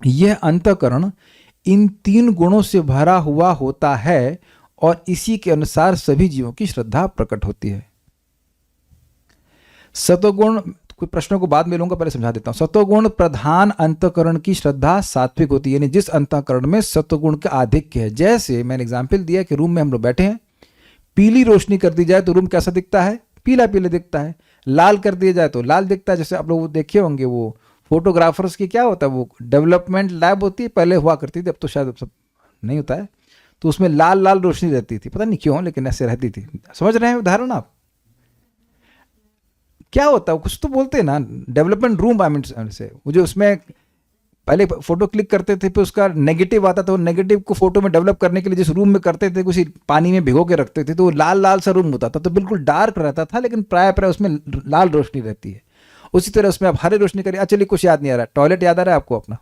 A: यह अंतःकरण इन 3 गुणों से भरा हुआ होता है और इसी के अनुसार सभी जीवों की श्रद्धा प्रकट होती है। सतोगुण, कुछ प्रश्नों को बाद में लूंगा, पहले समझा देता हूं। सतोगुण प्रधान अंतःकरण की श्रद्धा सात्विक होती है, यानी जिस अंतःकरण में सतोगुण का आधिक्य है। जैसे मैंने एग्जाम्पल दिया कि रूम में हम लोग बैठे हैं, पीली रोशनी कर दी जाए तो रूम कैसा दिखता है? पीला पीला दिखता है। लाल कर दिया जाए तो लाल दिखता है। जैसे आप लोग देखे होंगे वो फोटोग्राफर्स की क्या होता है, वो डेवलपमेंट लैब होती है, पहले हुआ करती थी, अब तो शायद सब नहीं होता है। तो उसमें लाल लाल रोशनी रहती थी, पता नहीं क्यों, लेकिन ऐसे रहती थी। समझ रहे हैं उदाहरण आप? क्या होता है, कुछ तो बोलते हैं ना, डेवलपमेंट रूम आई मीन से, वो जो उसमें पहले फोटो क्लिक करते थे फिर उसका नेगेटिव आता था, वो नेगेटिव को फोटो में डेवलप करने के लिए जिस रूम में करते थे कुछ पानी में भिगो के रखते थे, तो वो लाल लाल सा रूम होता था, तो बिल्कुल डार्क रहता था लेकिन प्राय उसमें लाल रोशनी रहती है। उसी तरह उसमें आप हरे रोशनी करिए। चलिए कुछ याद नहीं आ रहा, टॉयलेट याद आ रहा है आपको अपना?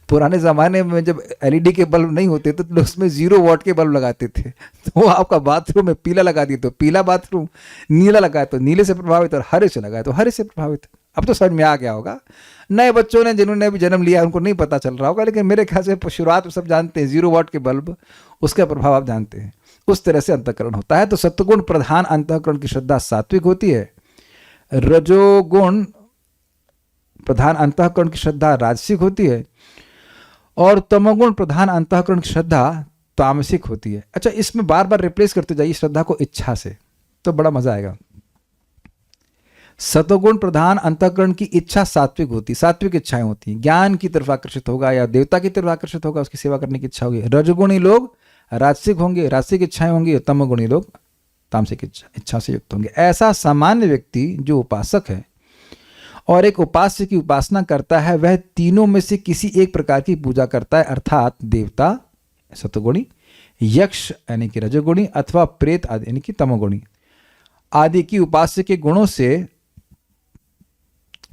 A: पुराने ज़माने में जब एलईडी के बल्ब नहीं होते थे तो उसमें 0 वॉट के बल्ब लगाते थे, तो आपका बाथरूम में पीला लगा दिए तो पीला बाथरूम, नीला लगाए तो नीले से प्रभावित, और हरे से लगाए तो हरे से प्रभावित। अब तो समझ में आ गया होगा। नए बच्चों ने जिन्होंने अभी जन्म लिया उनको नहीं पता चल रहा होगा, लेकिन मेरे ख्याल से शुरुआत में सब जानते हैं 0 वॉट के बल्ब, उसका प्रभाव आप जानते हैं। उस तरह से अंतःकरण होता है। तो सत्वगुण प्रधान अंतःकरण की श्रद्धा सात्विक होती है, रजोगुण प्रधान अंतःकरण की श्रद्धा राजसिक होती है, और तमोगुण प्रधान अंतःकरण की श्रद्धा तामसिक होती है। अच्छा, इसमें बार बार रिप्लेस करते जाइए श्रद्धा को इच्छा से, तो बड़ा मजा आएगा। सतोगुण प्रधान अंतःकरण की इच्छा सात्विक होती, सात्विक इच्छाएं होती हैं, ज्ञान की तरफ आकर्षित होगा या देवता की तरफ आकर्षित होगा, उसकी सेवा करने की इच्छा होगी। रजगुणी लोग राजसिक होंगे, राजसिक इच्छाएं होंगी, और तमोगुणी लोग तामसिक इच्छा से युक्त होंगे। ऐसा सामान्य व्यक्ति जो उपासक है और एक उपास्य की उपासना करता है, वह तीनों में से किसी एक प्रकार की पूजा करता है, अर्थात देवता सतोगुणी, यक्ष यानी कि रजोगुणी, अथवा प्रेत आदि यानी कि तमोगुणी आदि की उपास्य के गुणों से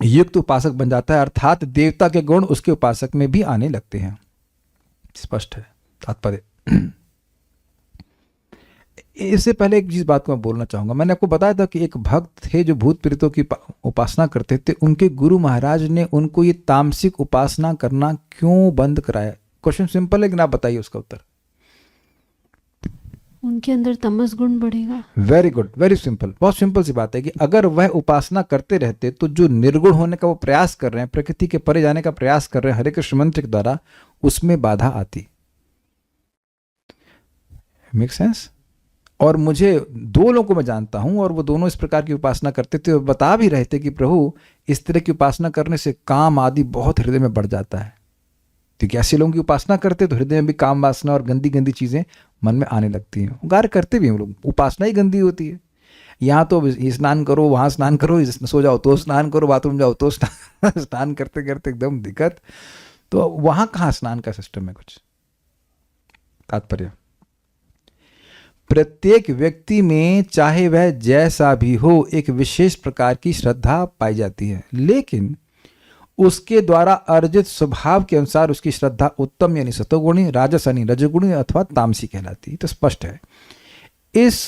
A: युक्त उपासक बन जाता है, अर्थात देवता के गुण उसके उपासक में भी आने लगते हैं। स्पष्ट है तात्पर्य? इससे पहले एक चीज बात को मैं बोलना चाहूंगा। मैंने आपको बताया था कि एक भक्त थे जो भूत प्रेतों की उपासना करते थे, उनके गुरु महाराज ने उनको ये तामसिक उपासना करना क्यों बंद कराया? क्वेश्चन सिंपल है, लेकिन आप बताइए उसका उत्तर।
B: उनके अंदर तमस गुण बढ़ेगा।
A: वेरी गुड, वेरी सिंपल, बहुत सिंपल सी बात है कि अगर वह उपासना करते रहते तो जो निर्गुण होने का वो प्रयास कर रहे हैं, प्रकृति के परे जाने का प्रयास कर रहे हैं हरे कृष्ण मंत्र के द्वारा, उसमें बाधा आती। Make sense? और मुझे 2 लोगों को मैं जानता हूं और वो दोनों इस प्रकार की उपासना करते थे और बता भी रहे थे कि प्रभु इस तरह की उपासना करने से काम आदि बहुत हृदय में बढ़ जाता है। क्योंकि ऐसे लोगों की उपासना करते तो हृदय में भी काम वासना और गंदी गंदी चीजें मन में आने लगती हैं। कार्य करते भी हम लोग, उपासना ही गंदी होती है। यहाँ तो स्नान करो, वहाँ स्नान करो, सो जाओ तो स्नान करो, बाथरूम जाओ तो स्नान करते करते एकदम दिक्कत। तो वहाँ कहाँ स्नान का सिस्टम है कुछ? तात्पर्य, प्रत्येक व्यक्ति में चाहे वह जैसा भी हो एक विशेष प्रकार की श्रद्धा पाई जाती है, लेकिन उसके द्वारा अर्जित स्वभाव के अनुसार उसकी श्रद्धा उत्तम यानी सतोगुणी, राजस यानी रजोगुणी अथवा तामसी कहलाती है। तो स्पष्ट है, इस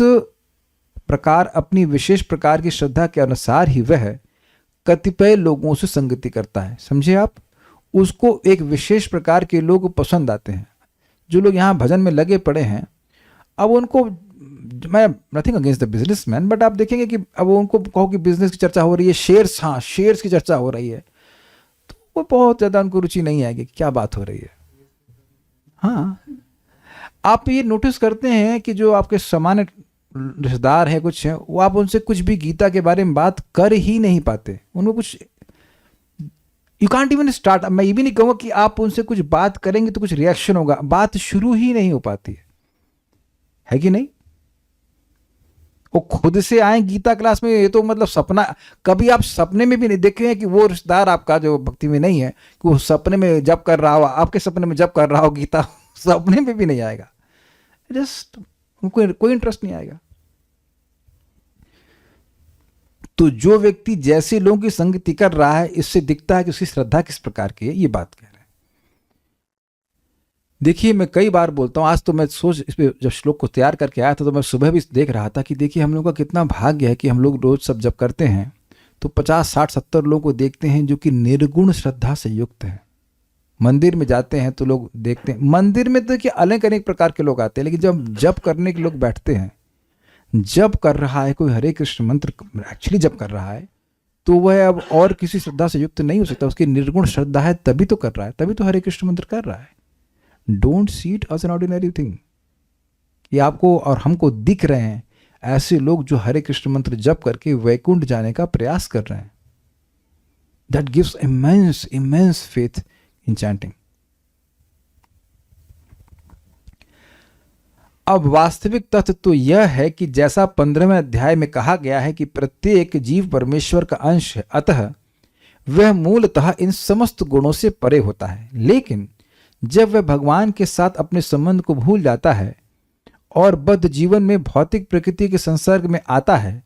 A: प्रकार अपनी विशेष प्रकार की श्रद्धा के अनुसार ही वह कतिपय लोगों से संगति करता है। समझे आप? उसको एक विशेष प्रकार के लोग पसंद आते हैं। जो लोग यहाँ भजन में लगे पड़े हैं, अब उनको, मैं nothing against the businessman, but आप देखेंगे कि अब उनको कहो कि बिजनेस की चर्चा हो रही है, शेयर्स, हाँ शेयर्स की चर्चा हो रही है, तो कोई बहुत ज़्यादा उनको रुचि नहीं आएगी कि क्या बात हो रही है। हाँ, आप ये नोटिस करते हैं कि जो आपके सामान्य रिश्तेदार हैं कुछ हैं, वो आप उनसे कुछ भी गीता के बारे में बात कर ही नहीं पाते। उनको कुछ यू कांट इवन स्टार्ट। मैं ये भी नहीं कहूँगा कि आप उनसे कुछ बात करेंगे तो कुछ रिएक्शन होगा, बात शुरू ही नहीं हो पाती है कि नहीं? वो खुद से आए गीता क्लास में, ये तो मतलब सपना। कभी आप सपने में भी नहीं देखे हैं कि वो रिश्तेदार आपका जो भक्ति में नहीं है कि वो सपने में जब कर रहा हो, आपके सपने में जब कर रहा हो गीता, सपने में भी नहीं आएगा। जस्ट उनको कोई इंटरेस्ट नहीं आएगा। तो जो व्यक्ति जैसे लोगों की संगति कर रहा है, इससे दिखता है कि उसकी श्रद्धा किस प्रकार की है। ये बात कह रहे हैं। देखिए, मैं कई बार बोलता हूँ, आज तो मैं सोच इस पे जब श्लोक को तैयार करके आया था तो मैं सुबह भी देख रहा था कि देखिए हम लोग का कितना भाग्य है कि हम लोग रोज सब जब करते हैं तो 50, 60, 70 लोगों को देखते हैं जो कि निर्गुण श्रद्धा से युक्त हैं। मंदिर में जाते हैं तो लोग देखते हैं, मंदिर में तो देखिए अनेक अनेक प्रकार के लोग आते हैं, लेकिन जब जप करने के लोग बैठते हैं, जब कर रहा है कोई हरे कृष्ण मंत्र एक्चुअली जब कर रहा है, तो वह अब और किसी श्रद्धा से युक्त नहीं हो सकता। उसकी निर्गुण श्रद्धा है, तभी तो कर रहा है, तभी तो हरे कृष्ण मंत्र कर रहा है। Don't see it as an ordinary thing. ये आपको और हमको दिख रहे हैं ऐसे लोग जो हरे कृष्ण मंत्र जप करके वैकुंठ जाने का प्रयास कर रहे हैं। That gives immense faith in chanting. अब वास्तविक तथ्य तो यह है कि जैसा 15वें अध्याय में कहा गया है कि प्रत्येक जीव परमेश्वर का अंश है, अतः वह मूलतः इन समस्त गुणों से परे होता है। लेकिन जब वह भगवान के साथ अपने संबंध को भूल जाता है और बद्ध जीवन में भौतिक प्रकृति के संसर्ग में आता है,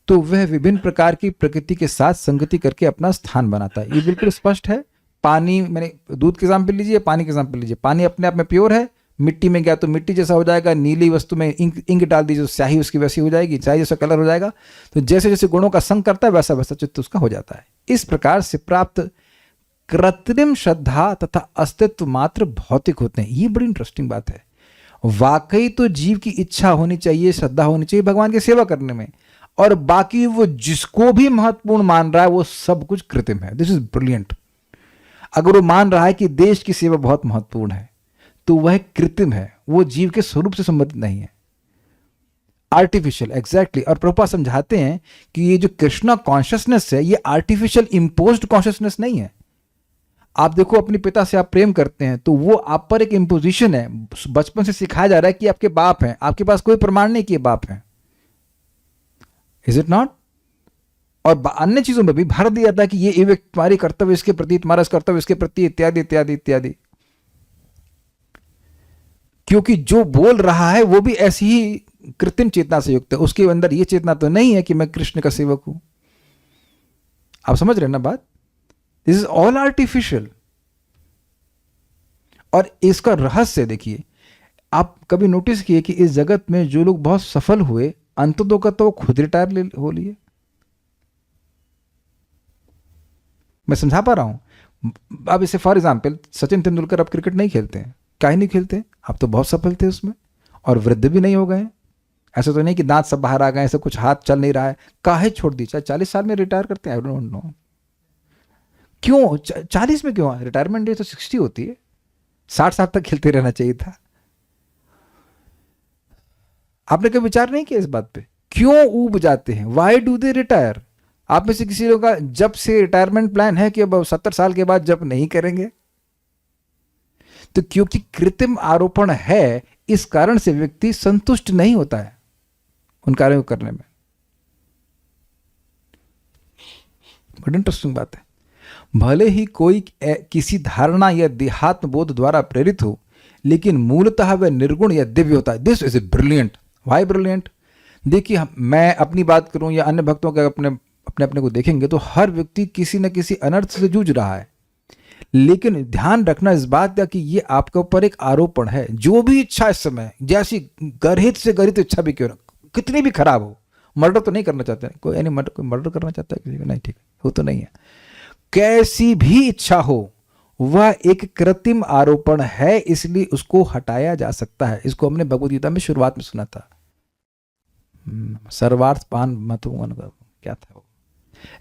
A: तो वह विभिन्न प्रकार की प्रकृति के साथ संगति करके अपना स्थान बनाता है। ये बिल्कुल स्पष्ट है। पानी, मैंने दूध के एग्जाम्पल लीजिए, पानी के एग्जाम्पल लीजिए। पानी अपने आप में प्योर है, मिट्टी में गया तो मिट्टी जैसा हो जाएगा, नीली वस्तु में इंक डाल दीजिए तो स्याही उसकी वैसी हो जाएगी, चाय जैसा कलर हो जाएगा। तो जैसे जैसे गुणों का संग करता है वैसा वैसा चित्त उसका हो जाता है। इस प्रकार से प्राप्त कृत्रिम श्रद्धा तथा अस्तित्व मात्र भौतिक होते हैं। ये बड़ी इंटरेस्टिंग बात है। वाकई तो जीव की इच्छा होनी चाहिए, श्रद्धा होनी चाहिए भगवान की सेवा करने में, और बाकी वो जिसको भी महत्वपूर्ण मान रहा है वो सब कुछ कृत्रिम है। This is brilliant. अगर वो मान रहा है कि देश की सेवा बहुत महत्वपूर्ण है तो वह कृत्रिम है, वो जीव के स्वरूप से संबंधित नहीं है, आर्टिफिशियल। एग्जैक्टली। और प्रभुपाद समझाते हैं कि ये जो कृष्णा कॉन्शियसनेस है, ये आर्टिफिशियल इम्पोज्ड कॉन्शियसनेस नहीं है। आप देखो, अपने पिता से आप प्रेम करते हैं तो वो आप पर एक इम्पोजिशन है। बचपन से सिखाया जा रहा है कि आपके बाप हैं, आपके पास कोई प्रमाण नहीं कि ये बाप हैं। Is it not? और अन्य चीजों में भी भर दिया था कि ये तुम्हारी कर्तव्य इसके प्रति, तुम्हारा कर्तव्य इसके प्रति, इत्यादि इत्यादि इत्यादि। क्योंकि जो बोल रहा है वो भी ऐसी ही कृत्रिम चेतना से युक्त है। उसके अंदर ये चेतना तो नहीं है कि मैं कृष्ण का सेवक हूं। आप समझ रहे हैं ना बात? This is all artificial. और इसका रहस्य देखिए, आप कभी नोटिस किए कि इस जगत में जो लोग बहुत सफल हुए, अंततः का तो खुद रिटायर हो लिए। मैं समझा पा रहा हूं? अब इसे फॉर एग्जाम्पल, सचिन तेंदुलकर अब क्रिकेट नहीं खेलते हैं। क्या ही नहीं खेलते? अब तो बहुत सफल थे उसमें, और वृद्ध भी नहीं हो गए। ऐसा तो नहीं कि दांत सब बाहर आ गए, ऐसा कुछ हाथ चल नहीं रहा है। काहे छोड़ दी? चाहे 40 साल में रिटायर करते हैं, आई डोंट नो क्यों 40 में क्यों? रिटायरमेंट डे तो 60 होती है। 60 साल तक खेलते रहना चाहिए था। आपने कभी विचार नहीं किया इस बात पे? क्यों ऊब जाते हैं? Why do they retire? आप में से किसी लोग का जब से रिटायरमेंट प्लान है कि अब 70 साल के बाद जब नहीं करेंगे? तो क्योंकि कृत्रिम आरोपण है, इस कारण से व्यक्ति संतुष्ट नहीं होता है उन कार्यों को करने में। बड़ी इंटरेस्टिंग बात है। भले ही कोई किसी धारणा या देहात्म बोध द्वारा प्रेरित हो, लेकिन मूलतः वह निर्गुण या दिव्य होता है। This is a brilliant. Why brilliant? देखिए, मैं अपनी बात करूं या अन्य भक्तों का अपने को देखेंगे तो हर व्यक्ति किसी न किसी अनर्थ से जूझ रहा है। लेकिन ध्यान रखना इस बात का कि ये आपके ऊपर एक आरोपण है। जो भी इच्छा इस समय, जैसी गर्हित से गर्हित इच्छा भी क्यों ना, कितनी भी खराब हो, मर्डर तो नहीं करना चाहते, कोई मर्डर करना चाहता है किसी को? नहीं, ठीक है, वो तो नहीं है। कैसी भी इच्छा हो, वह एक कृत्रिम आरोपण है, इसलिए उसको हटाया जा सकता है। इसको हमने भगवद गीता में शुरुआत में सुना था। सर्वार्थ पान मत, क्या था वो?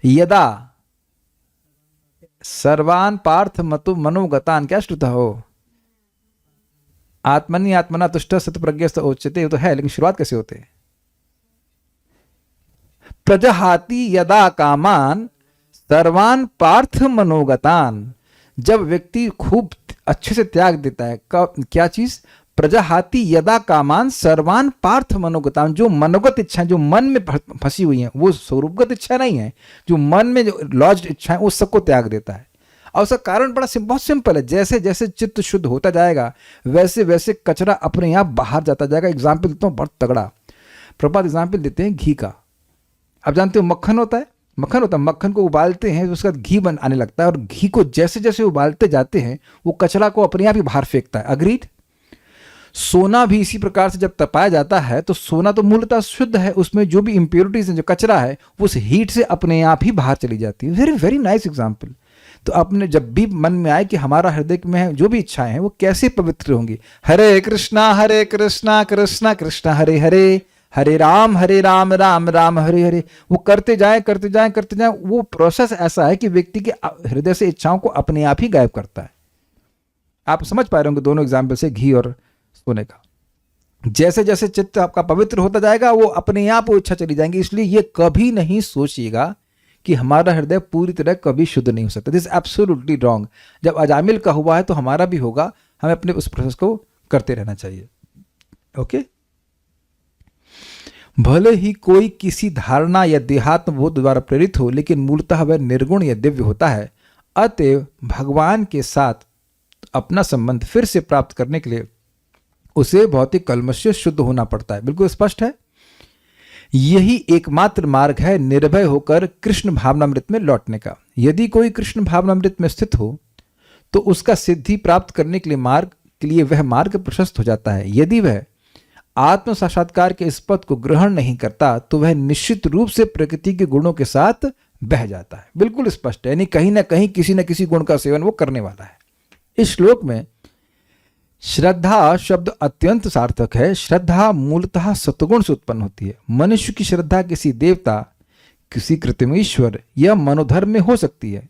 A: यदा सर्वान पार्थ मतु मनोगतान, क्या श्रुता हो, आत्मनि आत्मना तुष्ट सतप्रज्ञस्त उच्यते, तो है, लेकिन शुरुआत कैसे होते हैं? प्रजहाति यदा कामान सर्वान पार्थ मनोगतान, जब व्यक्ति खूब अच्छे से त्याग देता है, क्या चीज? प्रजहाति यदा कामान सर्वान पार्थ मनोगतान, जो मनोगत इच्छा, जो मन में फंसी हुई है, वो स्वरूपगत इच्छा नहीं है, जो मन में जो लॉज्ड इच्छा है, उस सबको त्याग देता है। और उसका कारण बड़ा बहुत सिंपल है, जैसे जैसे चित्त शुद्ध होता जाएगा वैसे वैसे कचरा अपने आप बाहर जाता जाएगा। एग्जाम्पल देता हूँ बहुत तगड़ा, प्रभात एग्जाम्पल देते हैं घी का। आप जानते हो मक्खन होता है, मक्खन को उबालते हैं, उसके बाद घी आने लगता है, और घी को जैसे जैसे उबालते जाते हैं वो कचरा को अपने आप ही बाहर फेंकता है। अग्रीड? सोना भी इसी प्रकार से जब तपाया जाता है तो सोना तो मूलतः शुद्ध है, उसमें जो भी इंप्योरिटीज है, जो कचरा है, वो उस हीट से अपने आप ही बाहर चली जाती है। Very very nice example. तो अपने जब भी मन में आए कि हमारा हृदय में जो भी इच्छाएं हैं वो कैसे पवित्र होंगी, हरे कृष्णा कृष्णा कृष्णा हरे हरे, हरे राम राम राम हरे हरे, वो करते जाएं। वो प्रोसेस ऐसा है कि व्यक्ति के हृदय से इच्छाओं को अपने आप ही गायब करता है। आप समझ पा रहे होंगे दोनों एग्जाम्पल से, घी और सोने का। जैसे जैसे चित्त आपका पवित्र होता जाएगा वो अपने आप वो इच्छा चली जाएंगी। इसलिए ये कभी नहीं सोचिएगा कि हमारा हृदय पूरी तरह कभी शुद्ध नहीं हो सकता। This absolutely wrong. जब अजामिल का हुआ है तो हमारा भी होगा, हमें अपने उस प्रोसेस को करते रहना चाहिए। ओके? भले ही कोई किसी धारणा या देहात्म बोध द्वारा प्रेरित हो, लेकिन मूलतः वह निर्गुण या दिव्य होता है। अतएव भगवान के साथ अपना संबंध फिर से प्राप्त करने के लिए उसे भौतिक कल्मश से शुद्ध होना पड़ता है। बिल्कुल स्पष्ट है। यही एकमात्र मार्ग है निर्भय होकर कृष्ण भावनामृत में लौटने का। यदि कोई कृष्ण भावनामृत में स्थित हो तो उसका सिद्धि प्राप्त करने के लिए वह मार्ग प्रशस्त हो जाता है। यदि वह आत्म साक्षात्कार के इस पद को ग्रहण नहीं करता तो वह निश्चित रूप से प्रकृति के गुणों के साथ बह जाता है। बिल्कुल स्पष्ट है, यानी कहीं ना कहीं किसी न किसी गुण का सेवन वो करने वाला है। इस श्लोक में श्रद्धा शब्द अत्यंत सार्थक है। श्रद्धा मूलतः सत्वगुण से उत्पन्न होती है। मनुष्य की श्रद्धा किसी देवता, किसी कृत्रिम ईश्वर या मनोधर्म में हो सकती है।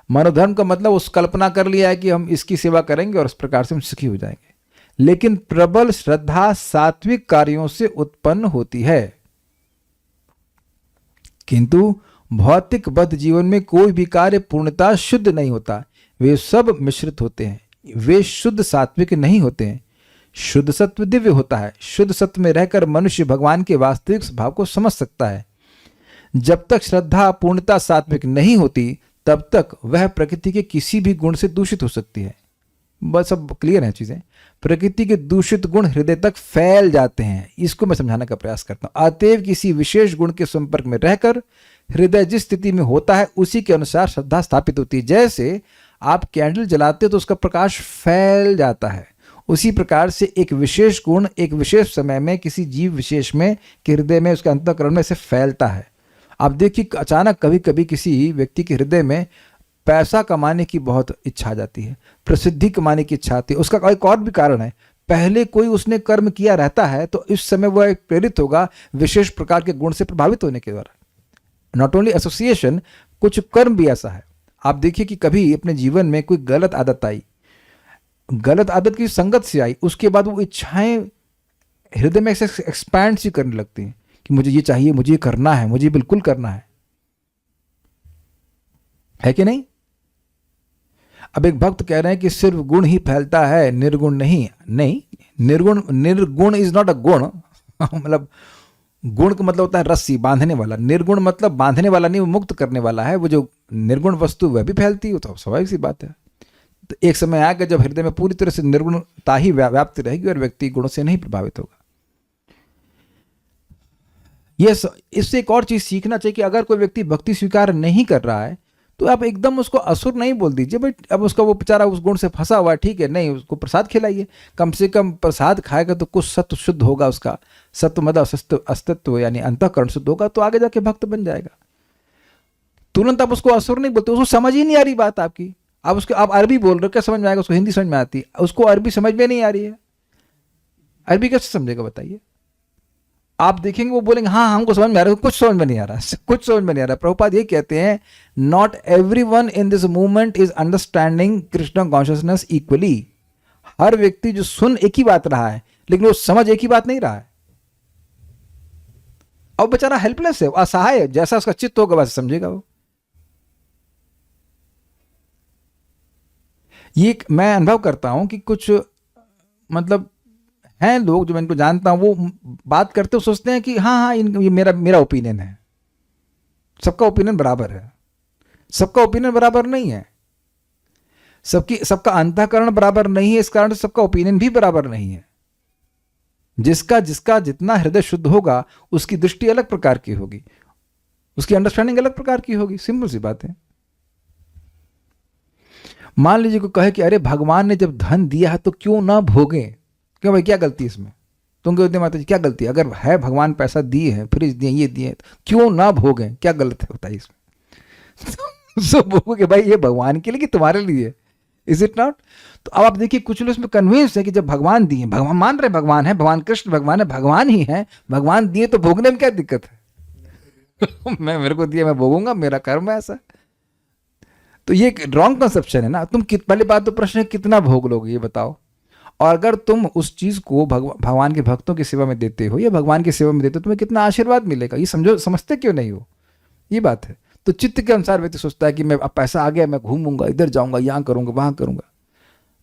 A: मनोधर्म का मतलब उस कल्पना कर लिया है कि हम इसकी सेवा करेंगे और इस प्रकार से हम सुखी हो जाएंगे। लेकिन प्रबल श्रद्धा सात्विक कार्यों से उत्पन्न होती है। किंतु भौतिक बद्ध जीवन में कोई भी कार्य पूर्णतः शुद्ध नहीं होता, वे सब मिश्रित होते हैं। वे शुद्ध सात्विक नहीं होते हैं। शुद्ध सत्व दिव्य होता है। शुद्ध सत्व में रहकर मनुष्य भगवान के वास्तविक स्वभाव को समझ सकता है। जब तक श्रद्धा पूर्णतः सात्विक नहीं होती तब तक वह प्रकृति के किसी भी गुण से दूषित हो सकती है। बस अब क्लियर है चीजें। प्रकृति के दूषित गुण हृदय तक फैल जाते हैं, इसको मैं समझाने का प्रयास करता हूं। अतएव किसी विशेष गुण के संपर्क में रहकर हृदय जिस स्थिति में होता है उसी के अनुसार श्रद्धा स्थापित होती है। जैसे आप कैंडल जलाते हो तो उसका प्रकाश फैल जाता है, उसी प्रकार से एक विशेष गुण एक विशेष समय में किसी जीव विशेष में के हृदय में, उसके अंतःकरण में से फैलता है। आप देखिए अचानक कभी कभी किसी व्यक्ति के हृदय में पैसा कमाने की बहुत इच्छा आ जाती है, प्रसिद्धि कमाने की इच्छा आती है। उसका एक और भी कारण है, पहले कोई उसने कर्म किया रहता है तो इस समय वह प्रेरित होगा विशेष प्रकार के गुण से प्रभावित होने के द्वारा। नॉट ओनली एसोसिएशन, कुछ कर्म भी ऐसा है। आप देखिए कि कभी अपने जीवन में कोई गलत आदत आई, गलत आदत की संगत से आई, उसके बाद वो इच्छाएं हृदय में एक्सपैंड सी करने लगती हैं कि मुझे ये चाहिए, मुझे ये करना है, मुझे बिल्कुल करना है कि नहीं? अब एक भक्त कह रहे हैं कि सिर्फ गुण ही फैलता है, निर्गुण नहीं। नहीं, निर्गुण इज नॉट अ गुण। मतलब गुण का मतलब होता है रस्सी बांधने वाला, निर्गुण मतलब बांधने वाला नहीं, वो मुक्त करने वाला है। वो जो निर्गुण वस्तु वह भी फैलती है, तो स्वाभाविक सी बात है। तो एक समय आएगा जब हृदय में पूरी तरह से निर्गुणता ही व्याप्त रहेगी और व्यक्ति गुणों से नहीं प्रभावित होगा। इससे एक और चीज सीखना चाहिए कि अगर कोई व्यक्ति भक्ति स्वीकार नहीं कर रहा है तो आप एकदम उसको असुर नहीं बोल दीजिए। भाई अब उसका वो बेचारा उस गुण से फंसा हुआ है, ठीक है, नहीं, उसको प्रसाद खिलाइए। कम से कम प्रसाद खाएगा तो कुछ सत्व शुद्ध होगा, उसका सत्व मतलब अस्तित्व यानी अंतःकरण शुद्ध होगा, तो आगे जाके भक्त बन जाएगा। तुरंत आप उसको असुर नहीं बोलते, उसको समझ ही नहीं आ रही बात आपकी। आप अरबी बोल रहे हो, क्या समझ में आएगा उसको? हिंदी समझ में आती है, उसको अरबी समझ में नहीं आ रही है, अरबी कैसे समझेगा बताइए? आप देखेंगे वो बोलेंगे हाँ हमको समझ में आ रहा है, कुछ समझ में नहीं आ रहा, कुछ समझ में नहीं आ रहा। प्रभुपाद ये कहते हैं not everyone in this movement is understanding Krishna consciousness equally. हर व्यक्ति जो सुन एक ही बात रहा है लेकिन वो समझ एक ही बात नहीं रहा है। अब बेचारा हेल्पलेस है, असहाय है, जैसा उसका चित्त होगा वैसे समझेगा वो। ये मैं अनुभव करता हूं कि कुछ मतलब हैं लोग जो मैं इनको जानता हूं, वो बात करते हो सोचते हैं कि हाँ हाँ ये मेरा मेरा ओपिनियन है। सबका ओपिनियन बराबर है? सबका ओपिनियन बराबर नहीं है। सबका अंतःकरण बराबर नहीं है, इस कारण से सबका ओपिनियन भी बराबर नहीं है। जिसका जिसका जितना हृदय शुद्ध होगा उसकी दृष्टि अलग प्रकार की होगी, उसकी अंडरस्टैंडिंग अलग प्रकार की होगी। सिंपल सी बात है। मान लीजिए को कहे कि अरे भगवान ने जब धन दिया है तो क्यों ना भोगे, क्यों भाई क्या गलती है इसमें? तुम कहते माता जी क्या गलती है? अगर है भगवान पैसा दिए हैं, फ्रिज दिए, ये दिए, तो क्यों ना भोगे, क्या गलत है बताइए इसमें? सो भोगोगे भाई ये भगवान के लिए कि तुम्हारे लिए? Is it not? तो अब आप देखिए कुछ लोग इसमें कन्विंस है कि जब भगवान दिए, भगवान मान रहे भगवान है, भगवान कृष्ण भगवान है, भगवान ही है, भगवान दिए तो भोगने में क्या दिक्कत है? मैं मेरे को दिया मैं भोगूंगा, मेरा कर्म है ऐसा। तो ये रॉन्ग कंसेप्शन है ना। तुम पहली बात तो प्रश्न है कितना भोग लोगे ये बताओ। और अगर तुम उस चीज को भगवान के भक्तों की सेवा में देते हो या भगवान की सेवा में देते हो, तुम्हें कितना आशीर्वाद मिलेगा, ये समझो। समझते क्यों नहीं हो? ये बात है। तो चित्त के अनुसार व्यक्ति सोचता है कि मैं अब पैसा आ गया, मैं घूमूंगा, इधर जाऊंगा, यहाँ करूंगा, वहां करूंगा।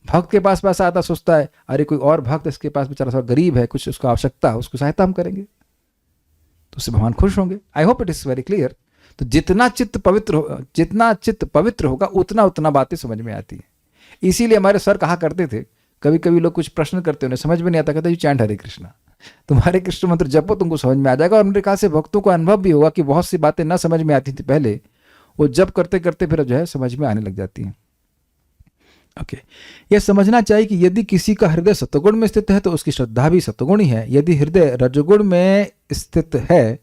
A: भक्त के पास पैसा आता सोचता है अरे कोई और भक्त इसके पास बेचारा थोड़ा गरीब है, कुछ उसको आवश्यकता है, उसको सहायता हम करेंगे, तो उससे भगवान खुश होंगे। I hope it is very clear. तो जितना चित्त पवित्र होगा उतना उतना बातें समझ में आती है। इसीलिए हमारे सर कहा करते थे, कभी कभी लोग कुछ प्रश्न करते उन्हें समझ में नहीं आता, कहते यू चैंट हरे कृष्णा, तुम्हारे कृष्ण मंत्र जपो तुमको समझ में आ जाएगा। और मेरे कहा से भक्तों को अनुभव भी होगा कि बहुत सी बातें ना समझ में आती थी पहले, वो जप करते करते फिर जो है समझ में आने लग जाती हैं। ओके, यह समझना चाहिए कि यदि किसी का हृदय सत्वगुण में स्थित है तो उसकी श्रद्धा भी सत्वगुण ही है। यदि हृदय रजोगुण में स्थित है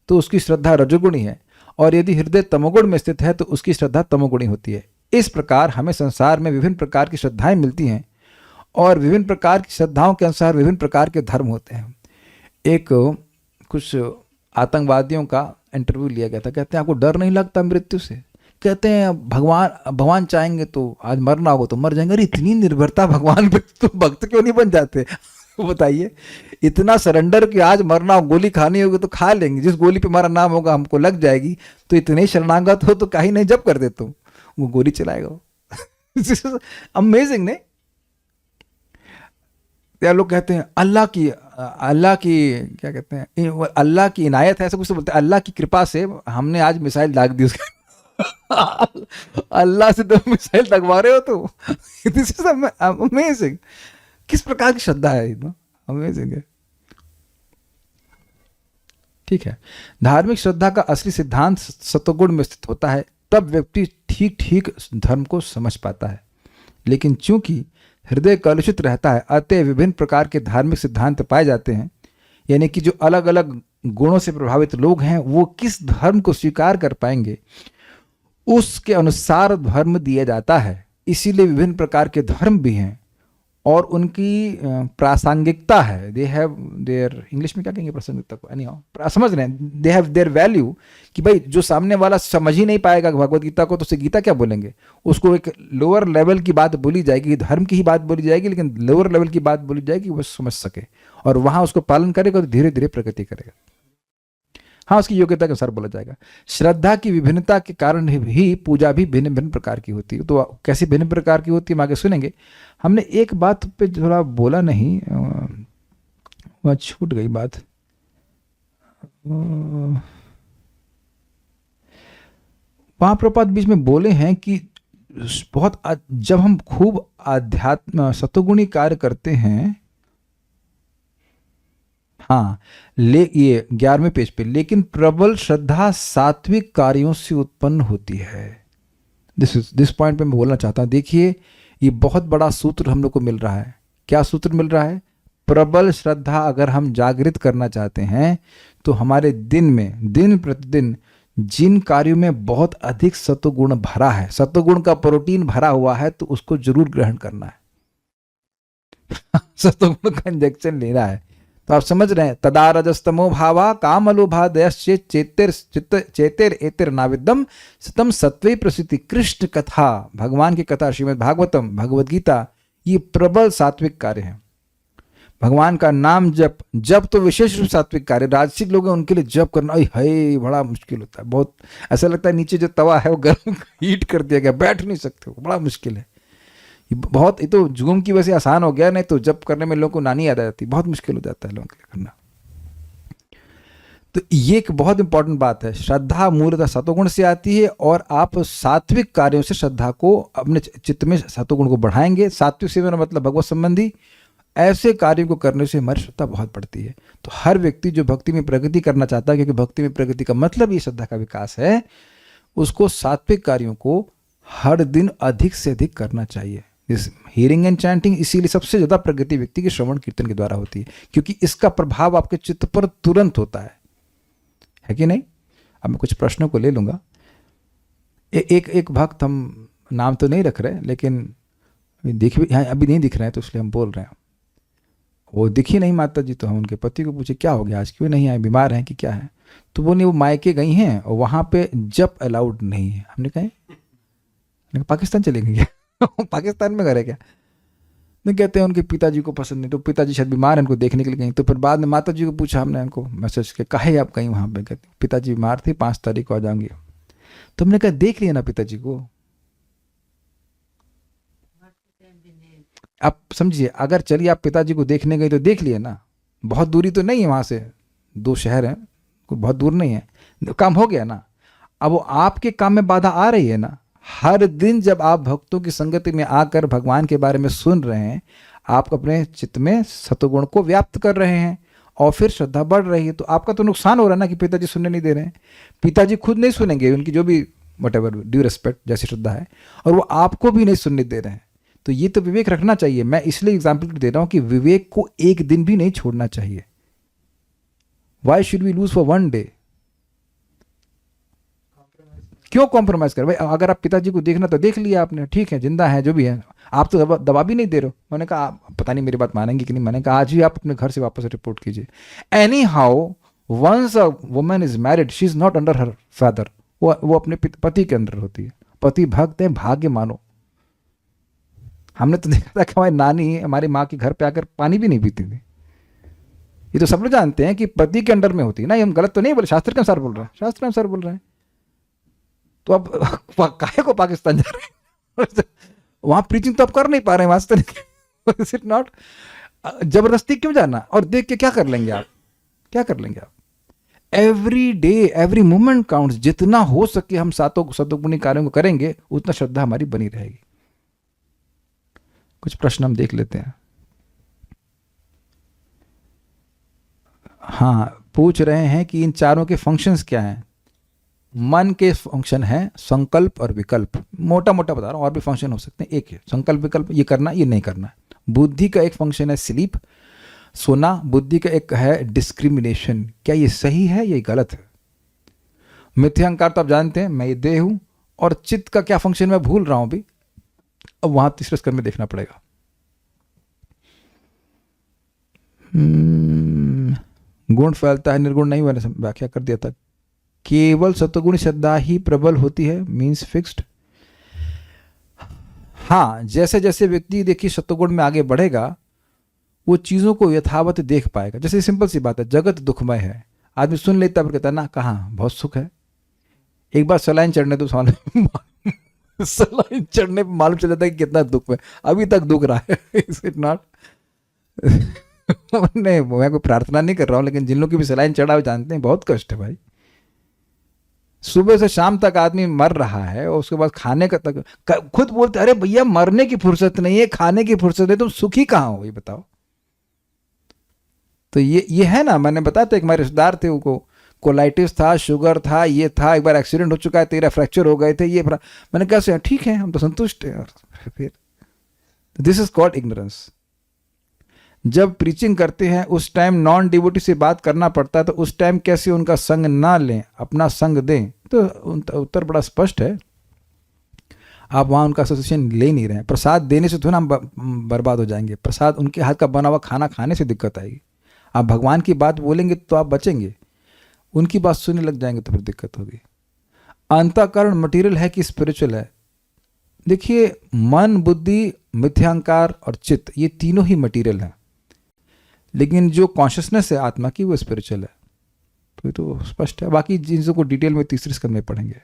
A: तो उसकी श्रद्धा रजोगुणी है, और यदि हृदय तमोगुण में स्थित है तो उसकी श्रद्धा तमोगुणी होती है। इस प्रकार हमें संसार में विभिन्न प्रकार की श्रद्धाएं मिलती हैं और विभिन्न प्रकार की श्रद्धाओं के अनुसार विभिन्न प्रकार के धर्म होते हैं। एक कुछ आतंकवादियों का इंटरव्यू लिया गया था, कहते हैं आपको डर नहीं लगता मृत्यु से? कहते हैं भगवान चाहेंगे तो आज मरना होगा तो मर जाएंगे। अरे इतनी निर्भरता भगवान पे, तो भक्त क्यों नहीं बन जाते? बताइए, इतना सरेंडर कि आज मरना हो, गोली खानी होगी तो खा लेंगे, जिस गोली पे हमारा नाम होगा हमको लग जाएगी, तो इतने शरणागत हो तो कहीं नहीं जब कर देते हो, वो गोली चलाएगा। अमेजिंग ने। या लोग कहते हैं अल्लाह की क्या कहते हैं, अल्लाह की इनायत है, ऐसा कुछ तो बोलते हैं, अल्लाह की कृपा से हमने आज मिसाइल दाग दी उसके। अल्लाह से तुम मिसाइल दगवा रहे हो तो दिस इज अमेजिंग। किस प्रकार की श्रद्धा है, अमेजिंग है। ठीक है, धार्मिक श्रद्धा का असली सिद्धांत सत्वगुण में स्थित होता है, तब व्यक्ति ठीक ठीक धर्म को समझ पाता है। लेकिन चूंकि हृदय कलुषित रहता है, अतः विभिन्न प्रकार के धार्मिक सिद्धांत पाए जाते हैं। यानी कि जो अलग अलग गुणों से प्रभावित लोग हैं वो किस धर्म को स्वीकार कर पाएंगे उसके अनुसार धर्म दिया जाता है। इसीलिए विभिन्न प्रकार के धर्म भी हैं और उनकी प्रासंगिकता है। दे हैव देयर, इंग्लिश में क्या कहेंगे प्रासंगिकता को, नहीं समझ रहे हैं, दे हैव देयर वैल्यू। कि भाई जो सामने वाला समझ ही नहीं पाएगा भगवत गीता को तो उसे गीता क्या बोलेंगे, उसको एक लोअर लेवल की बात बोली जाएगी, धर्म की ही बात बोली जाएगी, लेकिन लोअर लेवल की बात बोली जाएगी वो समझ सके और वहां उसको पालन करेगा तो धीरे धीरे प्रगति करेगा। हाँ, उसकी योग्यता के अनुसार बोला जाएगा। श्रद्धा की विभिन्नता के कारण ही पूजा भी भिन्न भिन्न प्रकार की होती है। तो कैसी भिन्न प्रकार की होती है हम आगे सुनेंगे। हमने एक बात पे थोड़ा बोला नहीं, वह छूट गई बात। वहां प्रपात बीच में बोले हैं कि बहुत जब हम खूब आध्यात्म सत्वगुणी कार्य करते हैं, हाँ ये 11वें पेज पे, लेकिन प्रबल श्रद्धा सात्विक कार्यों से उत्पन्न होती है। दिस पॉइंट पे मैं बोलना चाहता हूं। देखिए ये बहुत बड़ा सूत्र हम लोग को मिल रहा है। क्या सूत्र मिल रहा है? प्रबल श्रद्धा अगर हम जागृत करना चाहते हैं तो हमारे दिन में दिन प्रतिदिन जिन कार्यों में बहुत अधिक सत्वगुण भरा है, सत्वगुण का प्रोटीन भरा हुआ है, तो उसको जरूर ग्रहण करना है। सत्वगुण का इंजेक्शन लेना है। तो आप समझ रहे हैं, तदा रजस्तमो भावा काम अलोभादयश्चेत चेतेर एतिर नाविदम सतम सत्वे प्रसिद्धि। कृष्ण कथा, भगवान की कथा, श्रीमद् भागवतम, भगवद गीता, ये प्रबल सात्विक कार्य है। भगवान का नाम जप, जप तो विशेष रूप सात्विक कार्य। राजसिक लोग हैं उनके लिए जप करना है बड़ा मुश्किल होता है, बहुत ऐसा लगता है नीचे जो तवा है वो गर्म हीट कर दिया गया, बैठ नहीं सकते हो, बड़ा मुश्किल है। ये तो जुगम की वजह से आसान हो गया, नहीं तो जप करने में लोगों को नानी याद आ जाती, बहुत मुश्किल हो जाता है लोगों के लिए करना। तो ये एक बहुत इंपॉर्टेंट बात है। श्रद्धा मूलतः सतोगुण से आती है और आप सात्विक कार्यों से श्रद्धा को, अपने चित्त में सतोगुण को बढ़ाएंगे। सात्विक सेवन मतलब भगवत संबंधी ऐसे कार्यों को करने से हमारी श्रद्धा बहुत बढ़ती है। तो हर व्यक्ति जो भक्ति में प्रगति करना चाहता है, क्योंकि भक्ति में प्रगति का मतलब ये श्रद्धा का विकास है, उसको सात्विक कार्यों को हर दिन अधिक से अधिक करना चाहिए। इस हियरिंग एंड चैंटिंग इसीलिए सबसे ज़्यादा प्रगति व्यक्ति के श्रवण कीर्तन के द्वारा होती है, क्योंकि इसका प्रभाव आपके चित्त पर तुरंत होता है कि नहीं। अब मैं कुछ प्रश्नों को ले लूँगा। एक भक्त, हम नाम तो नहीं रख रहे, लेकिन अभी नहीं दिख रहे हैं तो इसलिए हम बोल रहे हैं। वो दिखी नहीं माता जी, तो हम उनके पति को पूछे क्या हो गया, आज क्यों नहीं आए, बीमार हैं कि क्या है। तो वो मायके गई हैं और वहाँ पे जप अलाउड नहीं है। हमने कहा पाकिस्तान चले गई पाकिस्तान में घर है क्या। नहीं, कहते हैं उनके पिताजी को पसंद नहीं, तो पिताजी शायद बीमार हैं, उनको देखने के लिए गई। तो फिर बाद में माता जी को पूछा हमने, उनको मैसेज किया, काहे आप गई वहाँ पे। कहते पिताजी बीमार थे, 5 तारीख को आ जाएंगे। तो हमने कहा देख लिया ना पिताजी को। आप समझिए, अगर चलिए आप पिताजी को देखने गए तो देख लिए ना, बहुत दूरी तो नहीं है वहाँ से, 2 शहर हैं, कोई बहुत दूर नहीं है, काम हो गया ना। अब वो आपके काम में बाधा आ रही है ना। हर दिन जब आप भक्तों की संगति में आकर भगवान के बारे में सुन रहे हैं, आप अपने चित्त में सतोगुण को व्याप्त कर रहे हैं और फिर श्रद्धा बढ़ रही है। तो आपका तो नुकसान हो रहा है ना कि पिताजी सुनने नहीं दे रहे हैं। पिताजी खुद नहीं सुनेंगे, उनकी जो भी वटेवर ड्यू रिस्पेक्ट जैसी श्रद्धा है, और वो आपको भी नहीं सुनने दे रहे हैं। तो ये तो विवेक रखना चाहिए। मैं इसलिए एग्जाम्पल दे रहा हूँ कि विवेक को एक दिन भी नहीं छोड़ना चाहिए। Why should we lose for 1 day. क्यों कॉम्प्रोमाइज कर भाई। अगर आप पिताजी को देखना तो देख लिया आपने, ठीक है, जिंदा है, जो भी है, आप तो दवा भी नहीं दे रहे हो। मैंने कहा पता नहीं मेरी बात मानेंगे कि नहीं। मैंने कहा आज ही आप अपने घर से वापस रिपोर्ट कीजिए। Anyhow once a woman is married, she is not under her father, वो अपने पति के अंदर होती है। पति भक्त है, भाग्य मानो। हमने तो देखा था कि हमारी नानी हमारी माँ के घर पे आकर पानी भी नहीं पीती थी। ये तो सब लोग जानते हैं कि पति के अंडर में होती है ना। ये हम गलत तो नहीं बोले, शास्त्र के अनुसार बोल रहे हैं, शास्त्र के अनुसार बोल रहे हैं। तो अब काहे को पाकिस्तान जा रहे हैं वहां प्रीचिंग तो आप कर नहीं पा रहे हैं वास्तव में। Is it not? जबरदस्ती क्यों जाना? और देख के क्या कर लेंगे आप, क्या कर लेंगे आप? Every day every moment counts. जितना हो सके हम सतोगुणी कार्यों को करेंगे, उतना श्रद्धा हमारी बनी रहेगी। कुछ प्रश्न हम देख लेते हैं। हाँ, पूछ रहे हैं कि इन चारों के फंक्शंस क्या हैं। मन के फंक्शन है संकल्प और विकल्प, मोटा मोटा बता रहा हूँ, और भी फंक्शन हो सकते हैं। एक है संकल्प विकल्प, ये करना ये नहीं करना। बुद्धि का एक फंक्शन है स्लीप, सोना। बुद्धि का एक है डिस्क्रिमिनेशन, क्या ये सही है ये गलत है। मिथ्यांकार तो आप जानते हैं, मैं ये देह हूं। और चित्त का क्या फंक्शन मैं भूल रहा हूं अभी, अब वहां तीसरे स्तर में देखना पड़ेगा। गुण फैलता है, निर्गुण नहीं, मैंने व्याख्या कर दिया था। केवल सतोगुणी श्रद्धा ही प्रबल होती है, मीन्स फिक्स्ड। हाँ, जैसे जैसे व्यक्ति देखिए सतोगुण में आगे बढ़ेगा, वो चीज़ों को यथावत देख पाएगा। जैसे सिंपल सी बात है, जगत दुखमय है, आदमी सुन लेता है, कहता है ना कहाँ बहुत सुख है। एक बार सलाइन चढ़ने तो सलाइन चढ़ने पर मालूम चल जाता है कि कितना दुख है, अभी तक दुख रहा है। Is it not? नहीं, मैं कोई प्रार्थना नहीं कर रहा हूँ, लेकिन जिन लोगों की भी सलाइन चढ़ा हुआ जानते हैं बहुत कष्ट है भाई। सुबह से शाम तक आदमी मर रहा है और उसके बाद खाने का तक खुद बोलते अरे भैया मरने की फुर्सत नहीं है, खाने की फुर्सत है, तुम सुखी कहाँ हो ये बताओ। तो ये है ना, मैंने बताया था, एक हमारे रिश्तेदार थे, उनको कोलाइटिस था, शुगर था, ये था, एक बार एक्सीडेंट हो चुका है, 13 फ्रैक्चर हो गए थे, ये मैंने कहा ठीक है हम तो संतुष्ट हैं। फिर दिस इज कॉल्ड इग्नोरेंस। जब प्रीचिंग करते हैं उस टाइम नॉन डिवोटी से बात करना पड़ता है, तो उस टाइम कैसे उनका संग ना लें, अपना संग दें। तो उत्तर बड़ा स्पष्ट है, आप वहाँ उनका एसोसिएशन ले नहीं रहे हैं। प्रसाद देने से तो ना हम बर्बाद हो जाएंगे। प्रसाद उनके हाथ का बना हुआ खाना खाने से दिक्कत आएगी। आप भगवान की बात बोलेंगे तो आप बचेंगे, उनकी बात सुनने लग जाएंगे तो फिर दिक्कत होगी। अंतःकरण मटेरियल है कि स्पिरिचुअल है? देखिए, मन, बुद्धि, मिथ्यांकार और चित्त, ये तीनों ही मटेरियल हैं, लेकिन जो कॉन्शियसनेस है आत्मा की वो स्पिरिचुअल है। तो ये तो स्पष्ट है। बाकी चीज़ों को डिटेल में तीसरे स्कंद में पढ़ेंगे।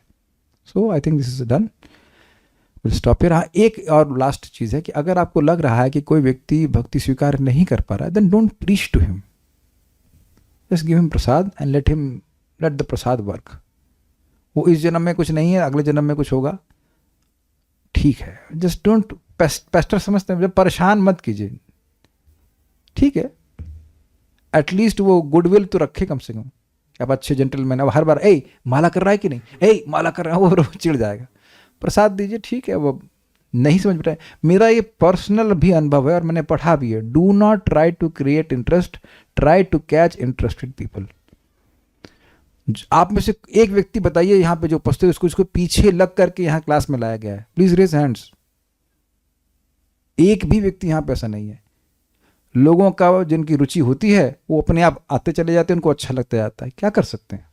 A: So I think this is done, will stop here. हाँ, एक और लास्ट चीज़ है कि अगर आपको लग रहा है कि कोई व्यक्ति भक्ति स्वीकार नहीं कर पा रहा है, then don't preach to him, just give him prasad and let the prasad work. वो इस जन्म में कुछ नहीं है, अगले जन्म में कुछ होगा, ठीक है। जस्ट डोंट पेस्टर समझते हैं, जब परेशान मत कीजिए, ठीक है। एटलीस्ट वो गुडविल तो रखे कम से कम, अब अच्छे जेंटलमैन। अब हर बार ए माला कर रहा है कि नहीं, ए माला कर रहा है, वो चिढ़ जाएगा। प्रसाद दीजिए, ठीक है। वो नहीं समझ में, मेरा ये पर्सनल भी अनुभव है और मैंने पढ़ा भी है। Do not try to create interest, try to catch interested people. आप में से एक व्यक्ति बताइए यहाँ पे जो उपस्थित, उसको पीछे लग करके यहाँ क्लास में लाया गया है, प्लीज रेज हैंड्स। एक भी व्यक्ति यहाँ पे ऐसा नहीं है। लोगों का जिनकी रुचि होती है वो अपने आप आते चले जाते हैं, उनको अच्छा लगता जाता है, क्या कर सकते हैं।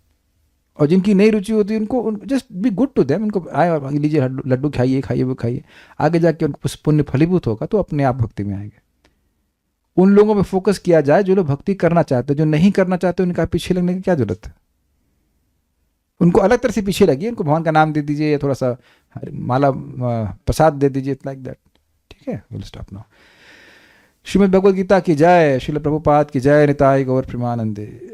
A: और जिनकी नई रुचि होती है उनको just be good to them, उनको आए लीजिए लड्डू खाइए, खाइए वो खाइए, आगे जाके उनको पुण्य फलीभूत होगा तो अपने आप भक्ति में आएंगे। उन लोगों पे फोकस किया जाए जो लोग भक्ति करना चाहते हैं। जो नहीं करना चाहते उनका पीछे लगने की क्या जरूरत है। उनको अलग तरह से पीछे लगिए, उनको भगवान का नाम दे दीजिए, या थोड़ा सा माला प्रसाद दे दीजिए, लाइक दैट, ठीक है। Will stop now. Shrimad Bhagavad Gita की जय, श्रील प्रभुपाद की जय, निताय गौर प्रेमानंदे।